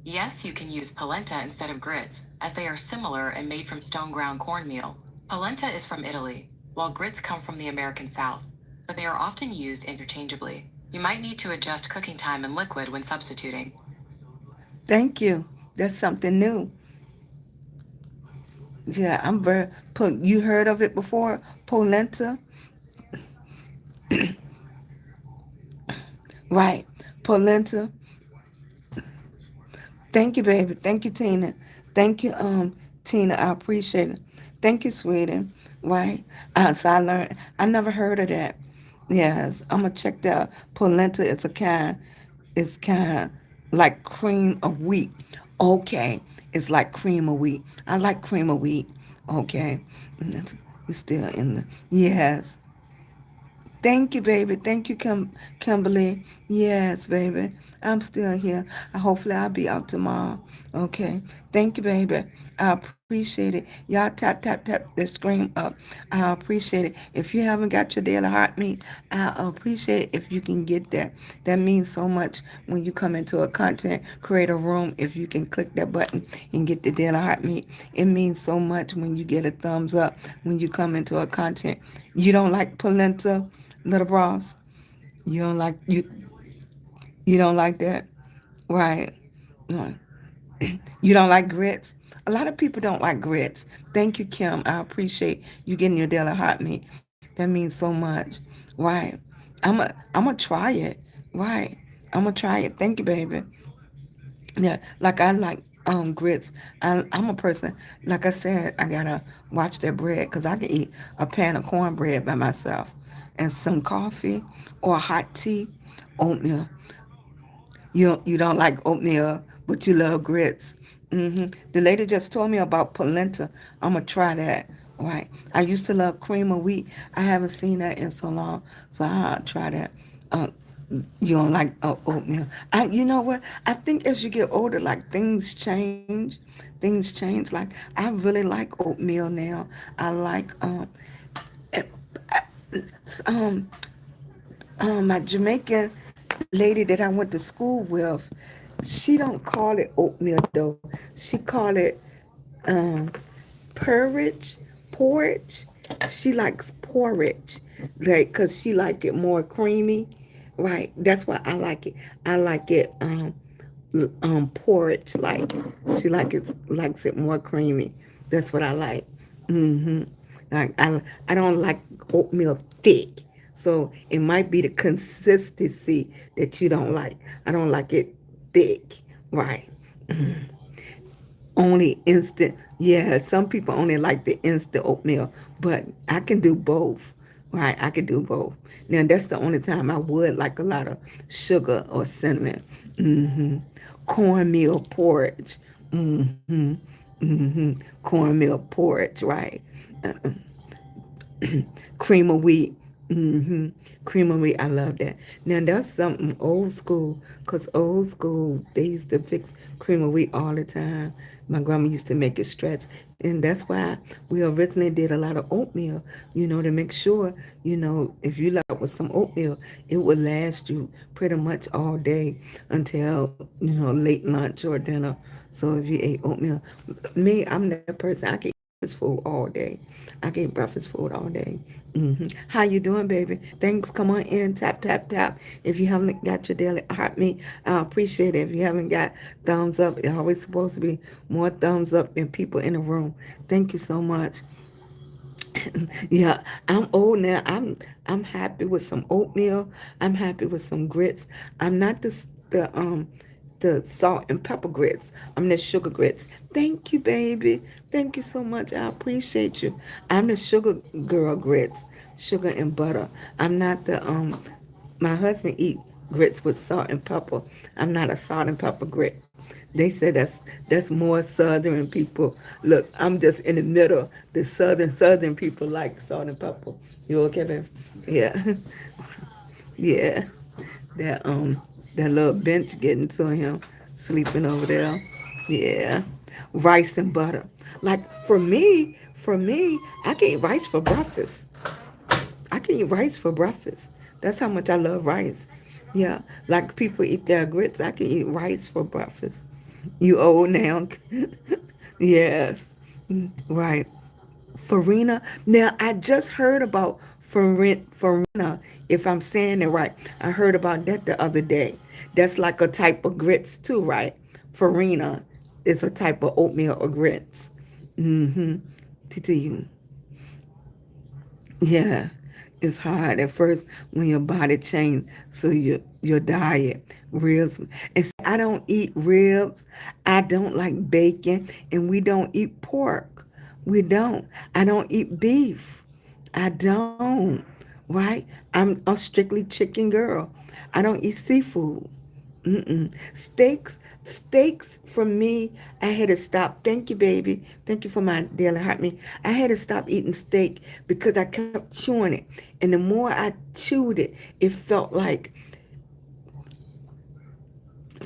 Yes, you can use polenta instead of grits, as they are similar and made from stone ground cornmeal. Polenta is from Italy, while grits come from the American South, but they are often used interchangeably. You might need to adjust cooking time and liquid when substituting. Thank you. That's something new. Yeah, I'm very. You heard of it before? Polenta? Right. Polenta. Thank you, baby. Thank you, Tina. Thank you, Tina. I appreciate it. Thank you, sweetie. Right. So I learned. I never heard of that. Yes, I'm gonna check that out. Polenta. It's a kind. It's kind like cream of wheat. Okay. It's like cream of wheat. I like cream of wheat. Okay. You're still in the yes. Thank you, baby. Thank you, Kimberly. Yes, baby. I'm still here. Hopefully, I'll be out tomorrow. Okay. Thank you, baby. I appreciate it. Y'all tap the screen up. I appreciate it. If you haven't got your daily heart meat, I appreciate it if you can get that. That means so much when you come into a content creator room. If you can click that button and get the daily heart meat, it means so much when you get a thumbs up when you come into a content. You don't like polenta? Little bras. You don't like you don't like that? Right. No. You don't like grits? A lot of people don't like grits. Thank you, Kim. I appreciate you getting your daily hot meat. That means so much. Right. I'm gonna try it. Right. I'm gonna try it. Thank you, baby. Yeah, like I like grits. I'm a person, like I said, I gotta watch that bread because I can eat a pan of cornbread by myself and some coffee or hot tea, oatmeal. You don't like oatmeal, but you love grits. The lady just told me about polenta. I'm gonna try that. Right. I used to love cream of wheat. I haven't seen that in so long, so I'll try that. Uh, you don't like oatmeal. You know what? I think as you get older, like things change. Things change. Like I really like oatmeal now. I like eh, um my Jamaican lady that I went to school with. She don't call it oatmeal though. She call it um porridge. Porridge. She likes porridge, like, cause she like it more creamy. Right. That's why I like it. I like it porridge, like she likes it more creamy. That's what I like. hmm Like I don't like oatmeal thick. So it might be the consistency that you don't like. I don't like it thick, right? Only instant. Yeah, some people only like the instant oatmeal, but I can do both. Right, I can do both. Now that's the only time I would like a lot of sugar or cinnamon. hmm Cornmeal porridge. hmm Cornmeal porridge, right? Uh, Cream of wheat. hmm Cream of wheat. I love that. Now that's something old school, cause old school they used to fix cream of wheat all the time. My grandma used to make it stretch, and that's why we originally did a lot of oatmeal. To make sure if you like with some oatmeal, it would last you pretty much all day until late lunch or dinner. So if you ate oatmeal, me, I'm that person. I can breakfast food all day. I can eat breakfast food all day. How you doing, baby? Thanks. Come on in. Tap, tap, tap. If you haven't got your daily heart me, I appreciate it. If you haven't got thumbs up, it's always supposed to be more thumbs up than people in the room. Thank you so much. Yeah, I'm old now. I'm happy with some oatmeal. I'm happy with some grits. I'm not the salt and pepper grits. I'm the sugar grits. Thank you, baby. Thank you so much. I appreciate you. I'm the sugar girl grits, sugar and butter. I'm not the my husband eat grits with salt and pepper. I'm not a salt and pepper grit. They say that's more southern people. Look, I'm just in the middle. The southern people like salt and pepper. You okay, babe? Yeah. Yeah. That that little bench getting to him, sleeping over there. Yeah. Rice and butter. Like for me, I can eat rice for breakfast. I can eat rice for breakfast. That's how much I love rice. Yeah. Like people eat their grits, I can eat rice for breakfast. You old now. Yes. Right. Farina. Now, I just heard about farina, if I'm saying it right. I heard about that the other day. That's like a type of grits too, right? Farina is a type of oatmeal or grits. Mm-hmm. To Yeah, it's hard at first when your body changes. So your diet, ribs. And I don't eat ribs. I don't like bacon, and we don't eat pork. We don't. I don't eat beef. I don't. Right? I'm a strictly chicken girl. I don't eat seafood. Steaks for me, I had to stop. Thank you, baby. Thank you for my daily heart me. I had to stop eating steak because I kept chewing it. And the more I chewed it, it felt like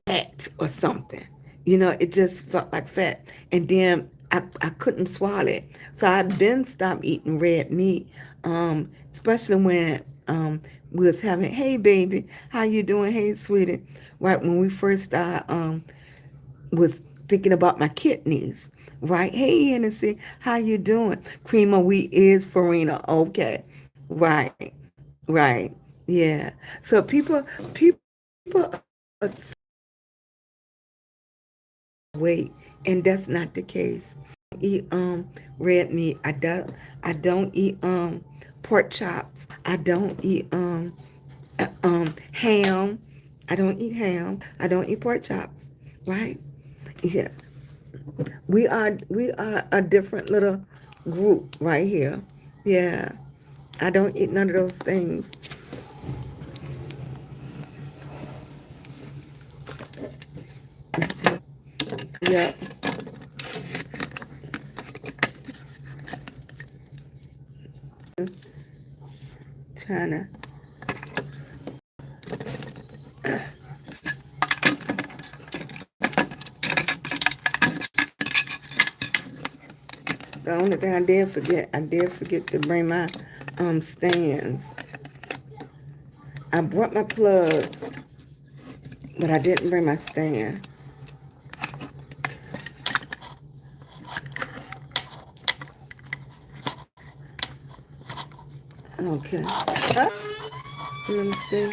fat or something. It just felt like fat. And then I couldn't swallow it. So I've been stopped eating red meat, especially when we was having, hey baby, how you doing? Hey sweetie. Right when we first started was thinking about my kidneys. Right? Hey Hennessy, how you doing? Cream of wheat is farina. Okay. Right. Right. Yeah. So people weight, and that's not the case. Eat red meat. I don't eat pork chops. I don't eat ham. I don't eat ham. I don't eat pork chops. Right? Yeah. We are a different little group right here. Yeah. I don't eat none of those things. Yeah. Trying to the only thing I did forget to bring my stands. I brought my plugs, but I didn't bring my stand. Okay. Let me see.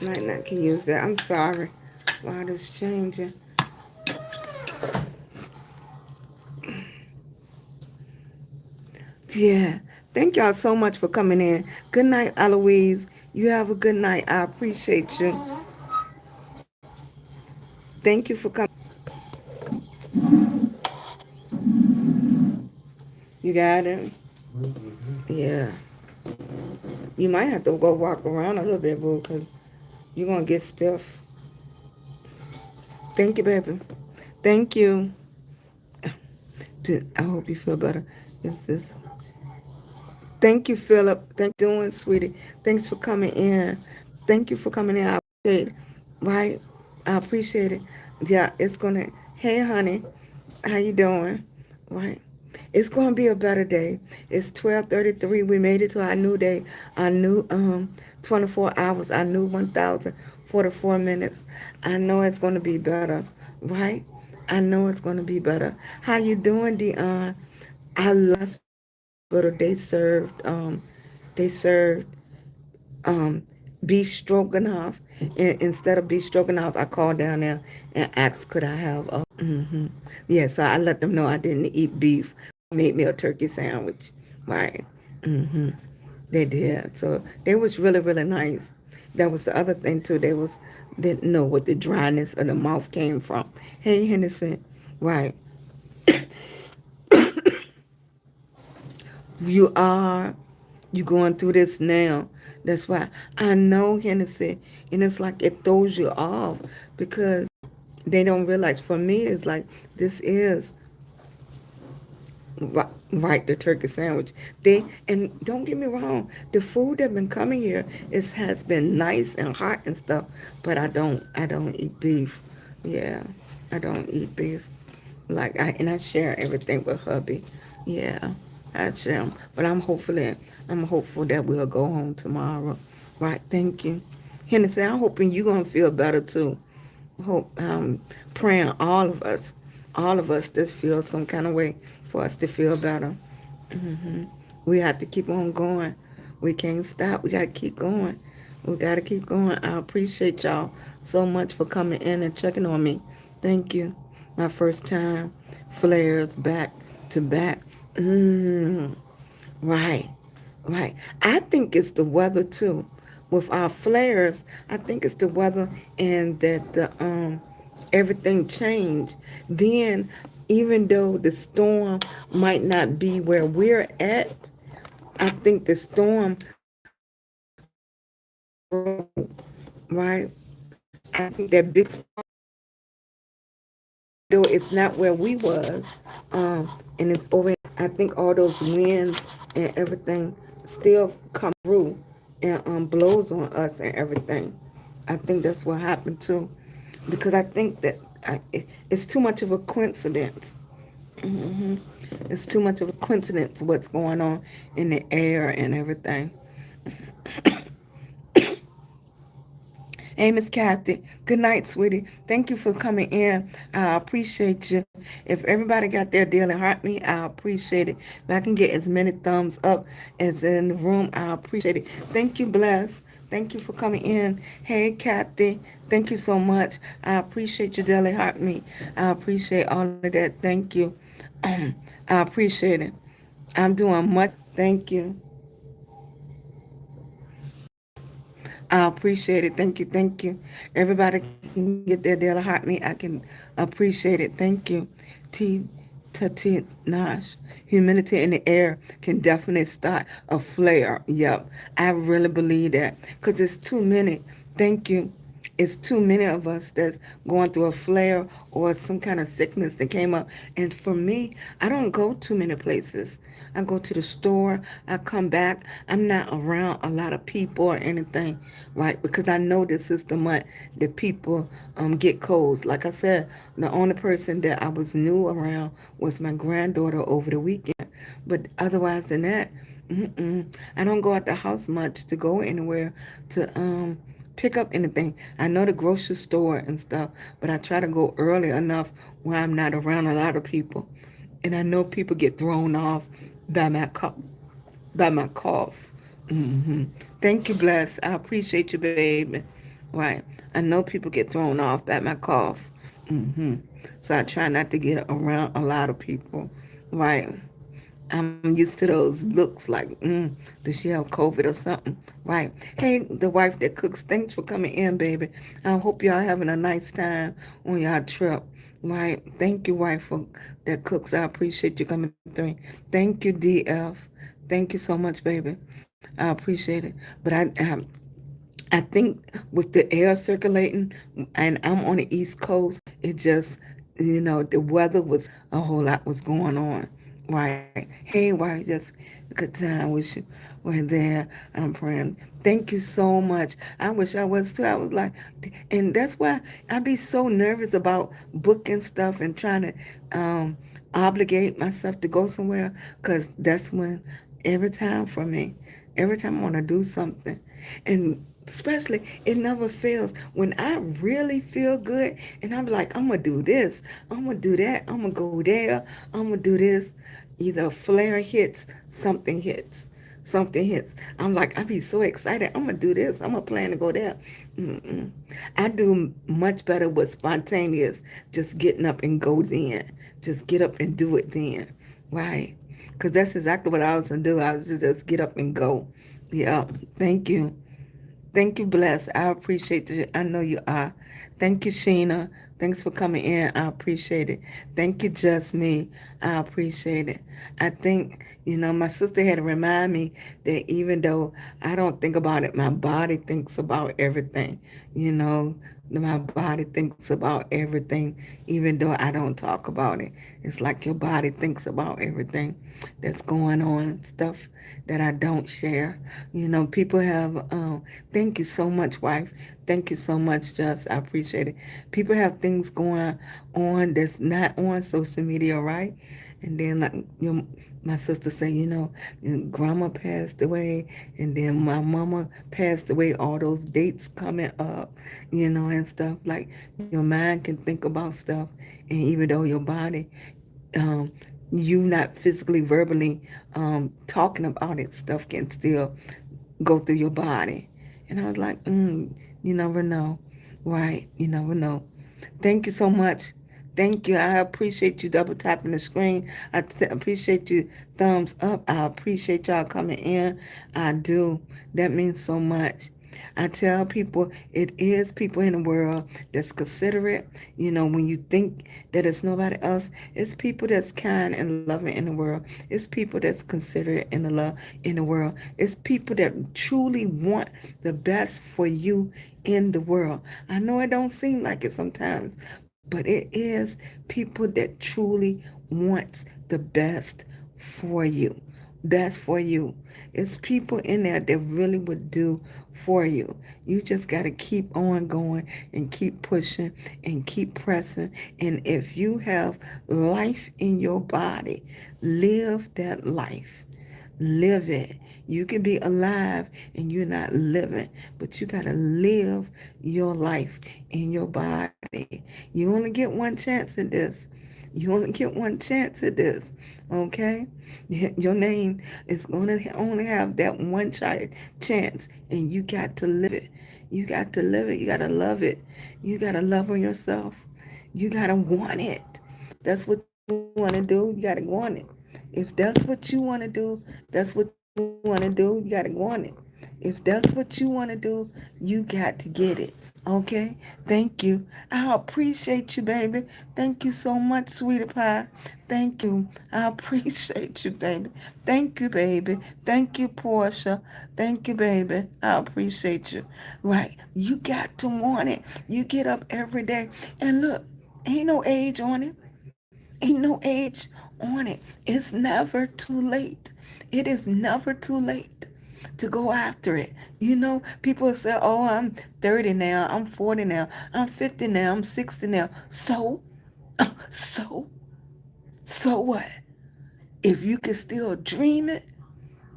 Might not can use that. I'm sorry. While it's changing. Yeah. Thank y'all so much for coming in. Good night, Eloise. You have a good night. I appreciate you. Thank you for coming. You got it? Mm-hmm. Yeah. You might have to go walk around a little bit, boo, because you're going to get stiff. Thank you, baby. Thank you. I hope you feel better. Is this? Thank you, Philip. Thank you for doing, sweetie. Thanks for coming in. Thank you for coming in. I appreciate it. Right? I appreciate it. Yeah, it's gonna. Hey, honey, how you doing? Right. It's gonna be a better day. It's 12:33. We made it to our new day. Our new 24 hours. Our new 1,044 minutes. I know it's gonna be better. Right? I know it's gonna be better. How you doing, Dion? I love hospital. They served um, beef stroganoff. And instead of beef stroganoff, I called down there and asked, could I have? Yeah, so I let them know I didn't eat beef. Made me a turkey sandwich. Right. They did. So they was really, really nice. That was the other thing too. Didn't know what the dryness of the mouth came from. Hey, Henderson. Right. You are. You going through this now. That's why I know Hennessy, and it's like it throws you off because they don't realize. For me, it's like this is right, the turkey sandwich. They and don't get me wrong, the food that been coming here has been nice and hot and stuff, but I don't eat beef. Yeah, I don't eat beef. I share everything with hubby. Yeah, I share 'em. But I'm hopeful that we'll go home tomorrow. Right, thank you. Hennessy, I'm hoping you're gonna feel better too. Hope praying all of us that feel some kind of way for us to feel better. We have to keep on going. We can't stop. We got to keep going. We got to keep going. I appreciate y'all so much for coming in and checking on me. Thank you. My first time flares back to back. Right, right. I think it's the weather too. With our flares, I think it's the weather and that the everything changed. Then, even though the storm might not be where we're at, I think the storm right. I think that big storm, though it's not where we was, and it's over. I think all those winds and everything still come through and blows on us and everything. I think that's what happened too, because I think that it's too much of a coincidence. hmm It's too much of a coincidence what's going on in the air and everything. Hey, Miss Kathy. Good night, sweetie. Thank you for coming in. I appreciate you. If everybody got their daily heart me, I appreciate it. If I can get as many thumbs up as in the room, I appreciate it. Thank you, Bless. Thank you for coming in. Hey, Kathy. Thank you so much. I appreciate your daily heart me. I appreciate all of that. Thank you. I appreciate it. I'm doing much. Thank you. I appreciate it. Thank you. Thank you. Everybody can get their daily heart me. I can appreciate it. Thank you. T Nash. Humidity in the air can definitely start a flare. Yep. I really believe that. Because it's too many. Thank you. It's too many of us that's going through a flare or some kind of sickness that came up. And for me, I don't go too many places. I go to the store, I come back. I'm not around a lot of people or anything, right? Because I know this is the month that people get colds. Like I said, the only person that I was new around was my granddaughter over the weekend. But otherwise than that, I don't go out the house much to go anywhere to pick up anything. I know the grocery store and stuff, but I try to go early enough where I'm not around a lot of people. And I know people get thrown off by my cough. By my cough. Thank you, Bless. I appreciate you, baby. Right. I know people get thrown off by my cough. hmm So I try not to get around a lot of people. Right. I'm used to those looks like, does she have COVID or something? Right. Hey, the wife that cooks, thanks for coming in, baby. I hope y'all having a nice time on y'all trip. Right. Thank you, wife, for that cooks. I appreciate you coming through. Thank you, DF. Thank you so much, baby. I appreciate it. But I think with the air circulating, and I'm on the East Coast, it just, the weather was a whole lot was going on. Right. Hey, why just a good time. Wish you were there. I'm praying. Thank you so much. I wish I was too. I was like, and that's why I be so nervous about booking stuff and trying to obligate myself to go somewhere because that's when every time for me, every time I want to do something, and especially it never fails when I really feel good and I'm like, I'm gonna do this, I'm gonna do that, I'm gonna go there, I'm gonna do this. Either a flare hits, something hits. I'm like, I be so excited. I'm gonna do this. I'm gonna plan to go there. Mm-mm. I do much better with spontaneous, just getting up and go then. Just get up and do it then, right? Because that's exactly what I was gonna do. I was just get up and go. Yeah. Thank you. Thank you, Bless. I appreciate you. I know you are. Thank you, Sheena. Thanks for coming in. I appreciate it. Thank you, Just Me. I appreciate it. I think, my sister had to remind me that even though I don't think about it, my body thinks about everything. You know, my body thinks about everything, even though I don't talk about it. It's like your body thinks about everything that's going on, stuff that I don't share. People have, thank you so much, wife. Thank you so much, Just. I appreciate it. People have things going on that's not on social media, right? And then, like, my sister say, grandma passed away, and then my mama passed away. All those dates coming up, and stuff. Like, your mind can think about stuff, and even though your body, um, you not physically, verbally talking about it, stuff can still go through your body. And I was like, you never know, right? You never know. Thank you so much. Thank you. I appreciate you double tapping the screen. Appreciate you thumbs up. I appreciate y'all coming in. I do. That means so much. I tell people it is people in the world that's considerate. When you think that it's nobody else, it's people that's kind and loving in the world. It's people that's considerate in the love in the world. It's people that truly want the best for you in the world. I know it don't seem like it sometimes, but it is people that truly wants the best for you. Best for you. It's people in there that really would do for you. You just got to keep on going and keep pushing and keep pressing. And if you have life in your body, live that life. Live it. You can be alive and you're not living, but you got to live your life in your body. You only get one chance at this. You only get one chance at this, okay? Your name is going to only have that one chance, and you got to live it. You got to live it. You got to love it. You got to love on yourself. You got to want it. That's what you want to do. You got to want it. If that's what you want to do, that's what you want to do. You got to want it. If that's what you want to do, you got to get it. Okay? Thank you. I appreciate you, baby. Thank you so much, sweetie pie. Thank you. I appreciate you, baby. Thank you, baby. Thank you, Portia. Thank you, baby. I appreciate you. Right. You got to want it. You get up every day. And look, ain't no age on it. Ain't no age on it. It's never too late. It is never too late to go after it. People say, oh, I'm 30 now, I'm 40 now, I'm 50 now, I'm 60 now. So, so what? If you can still dream it,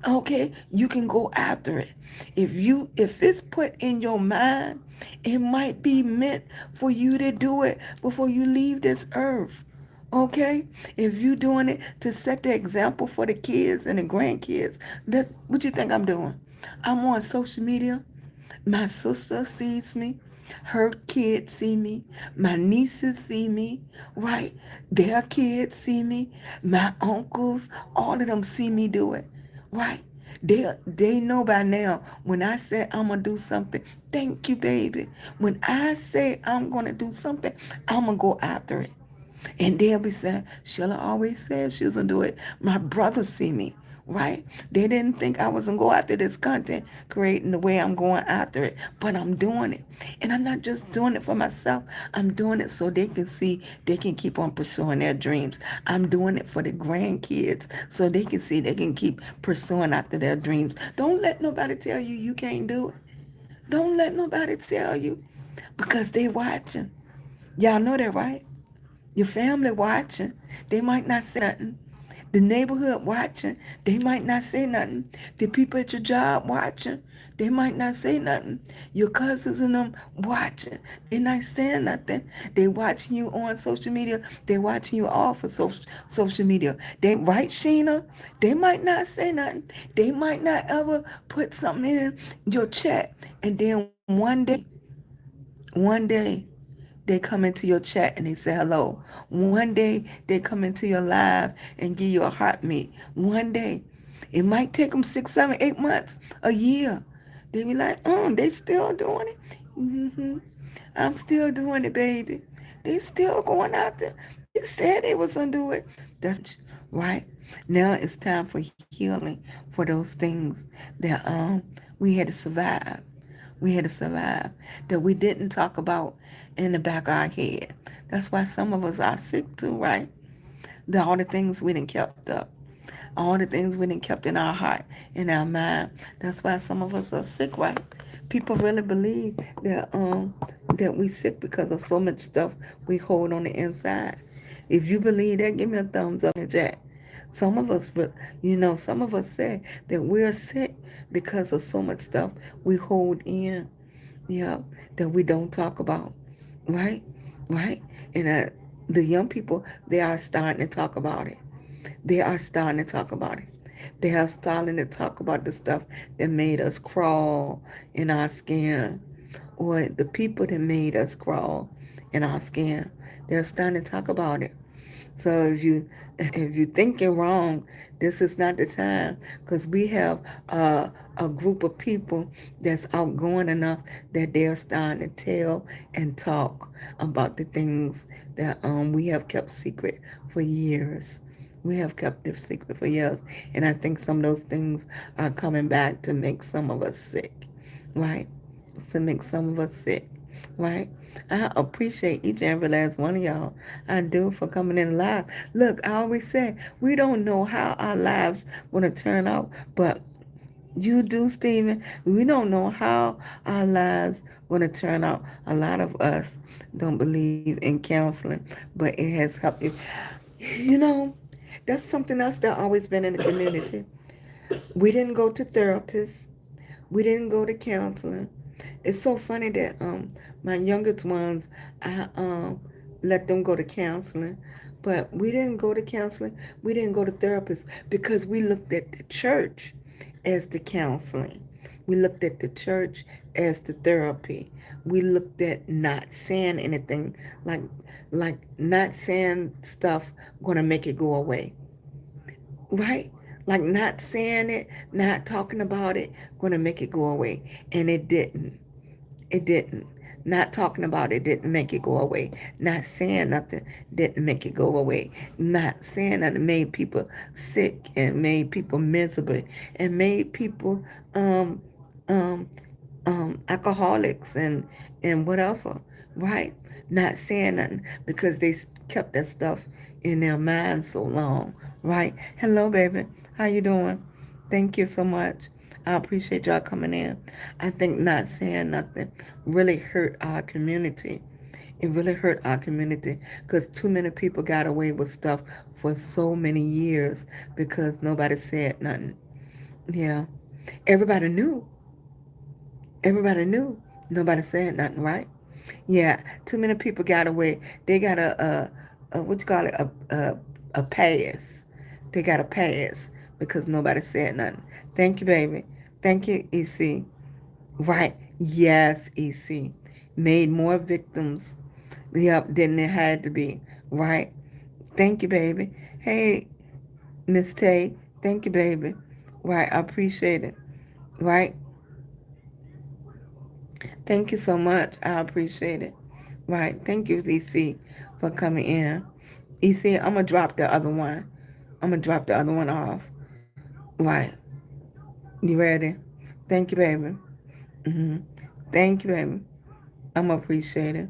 okay, you can go after it. If it's put in your mind, it might be meant for you to do it before you leave this earth. Okay, if you doing it to set the example for the kids and the grandkids, that's what you think I'm doing. I'm on social media. My sister sees me. Her kids see me. My nieces see me, right? Their kids see me. My uncles, all of them see me do it, right? They know by now when I say I'm gonna do something. Thank you, baby. When I say I'm gonna do something, I'm gonna go after it. And they'll be saying, Sheila always said she was going to do it. My brothers see me, right? They didn't think I was going to go after this content creating the way I'm going after it, but I'm doing it. And I'm not just doing it for myself. I'm doing it so they can see they can keep on pursuing their dreams. I'm doing it for the grandkids so they can see they can keep pursuing after their dreams. Don't let nobody tell you you can't do it. Don't let nobody tell you because they watching. Y'all know that, right? Your family watching, they might not say nothing. The neighborhood watching, they might not say nothing. The people at your job watching, they might not say nothing. Your cousins and them watching, they not saying nothing. They watching you on social media. They watching you off of social media. They right, Sheena? They might not say nothing. They might not ever put something in your chat. And then one day, they come into your chat and they say hello. One day they come into your live and give you a heartbeat. One day. It might take them 6, 7, 8 months, a year. They be like, they still doing it. I'm still doing it, baby. They still going out there. They said they was gonna do it. That's right. Now it's time for healing for those things that we had to survive. We had to survive that we didn't talk about in the back of our head. That's why some of us are sick too, right? All the things we didn't kept up, all the things we didn't kept in our heart, in our mind. That's why some of us are sick, right? People really believe that we sick because of so much stuff we hold on the inside. If you believe that, give me a thumbs up in the chat. Some of us, some of us say that we're sick because of so much stuff we hold in, yeah, that we don't talk about, right? Right? And the young people, they are starting to talk about it. They are starting to talk about it. They are starting to talk about the stuff that made us crawl in our skin, or the people that made us crawl in our skin. They're starting to talk about it. So if you think you're wrong, this is not the time, because we have a group of people that's outgoing enough that they're starting to tell and talk about the things that we have kept secret for years. We have kept it secret for years, and I think some of those things are coming back to make some of us sick, right? To make some of us sick, right? I appreciate each and every last one of y'all. I do, for coming in live. Look, I always say we don't know how our lives going to turn out, but you do, Stephen. We don't know how our lives going to turn out. A lot of us don't believe in counseling, but it has helped you. You know, that's something else that always been in the community. We didn't go to therapists. We didn't go to counseling. It's so funny that my youngest ones, I let them go to counseling, but we didn't go to counseling. We didn't go to therapists because we looked at the church as the counseling. We looked at the church as the therapy. We looked at not saying anything, like not saying stuff gonna make it go away, right? Like not saying it, not talking about it, gonna make it go away, and it didn't. It didn't. Not talking about it didn't make it go away. Not saying nothing didn't make it go away. Not saying nothing made people sick and made people miserable and made people um, alcoholics and whatever, right? Not saying nothing because they kept that stuff in their mind so long, right? Hello, baby. How you doing? Thank you so much. I appreciate y'all coming in. I think not saying nothing really hurt our community. It really hurt our community because too many people got away with stuff for so many years because nobody said nothing. Yeah. Everybody knew. Everybody knew. Nobody said nothing, right? Yeah. Too many people got away. They got a what you call it, a pass. They got a pass because nobody said nothing. Thank you, baby. Thank you, EC. Right. Yes, EC. made more victims. Yep, than it had to be. Right. Thank you, baby. Hey, Miss Tay. Thank you, baby. Right. I appreciate it. Right. Thank you so much. I appreciate it. Right. Thank you, EC, for coming in. EC, I'm going to drop the other one. I'm going to drop the other one off. Right. You ready? Thank you, baby. hmm Thank you, baby. I'm going to appreciate it.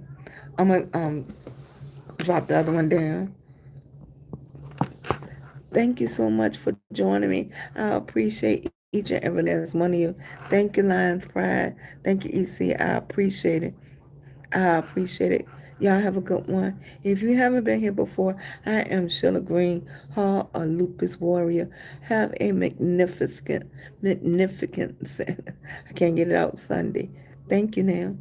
I'm going to drop the other one down. Thank you so much for joining me. I appreciate each and every last one of you. Thank you, Lions Pride. Thank you, EC. I appreciate it. I appreciate it. Y'all have a good one. If you haven't been here before, I am Sheila Green Hall, a lupus warrior. Have a magnificent, I can't get it out Sunday. Thank you now.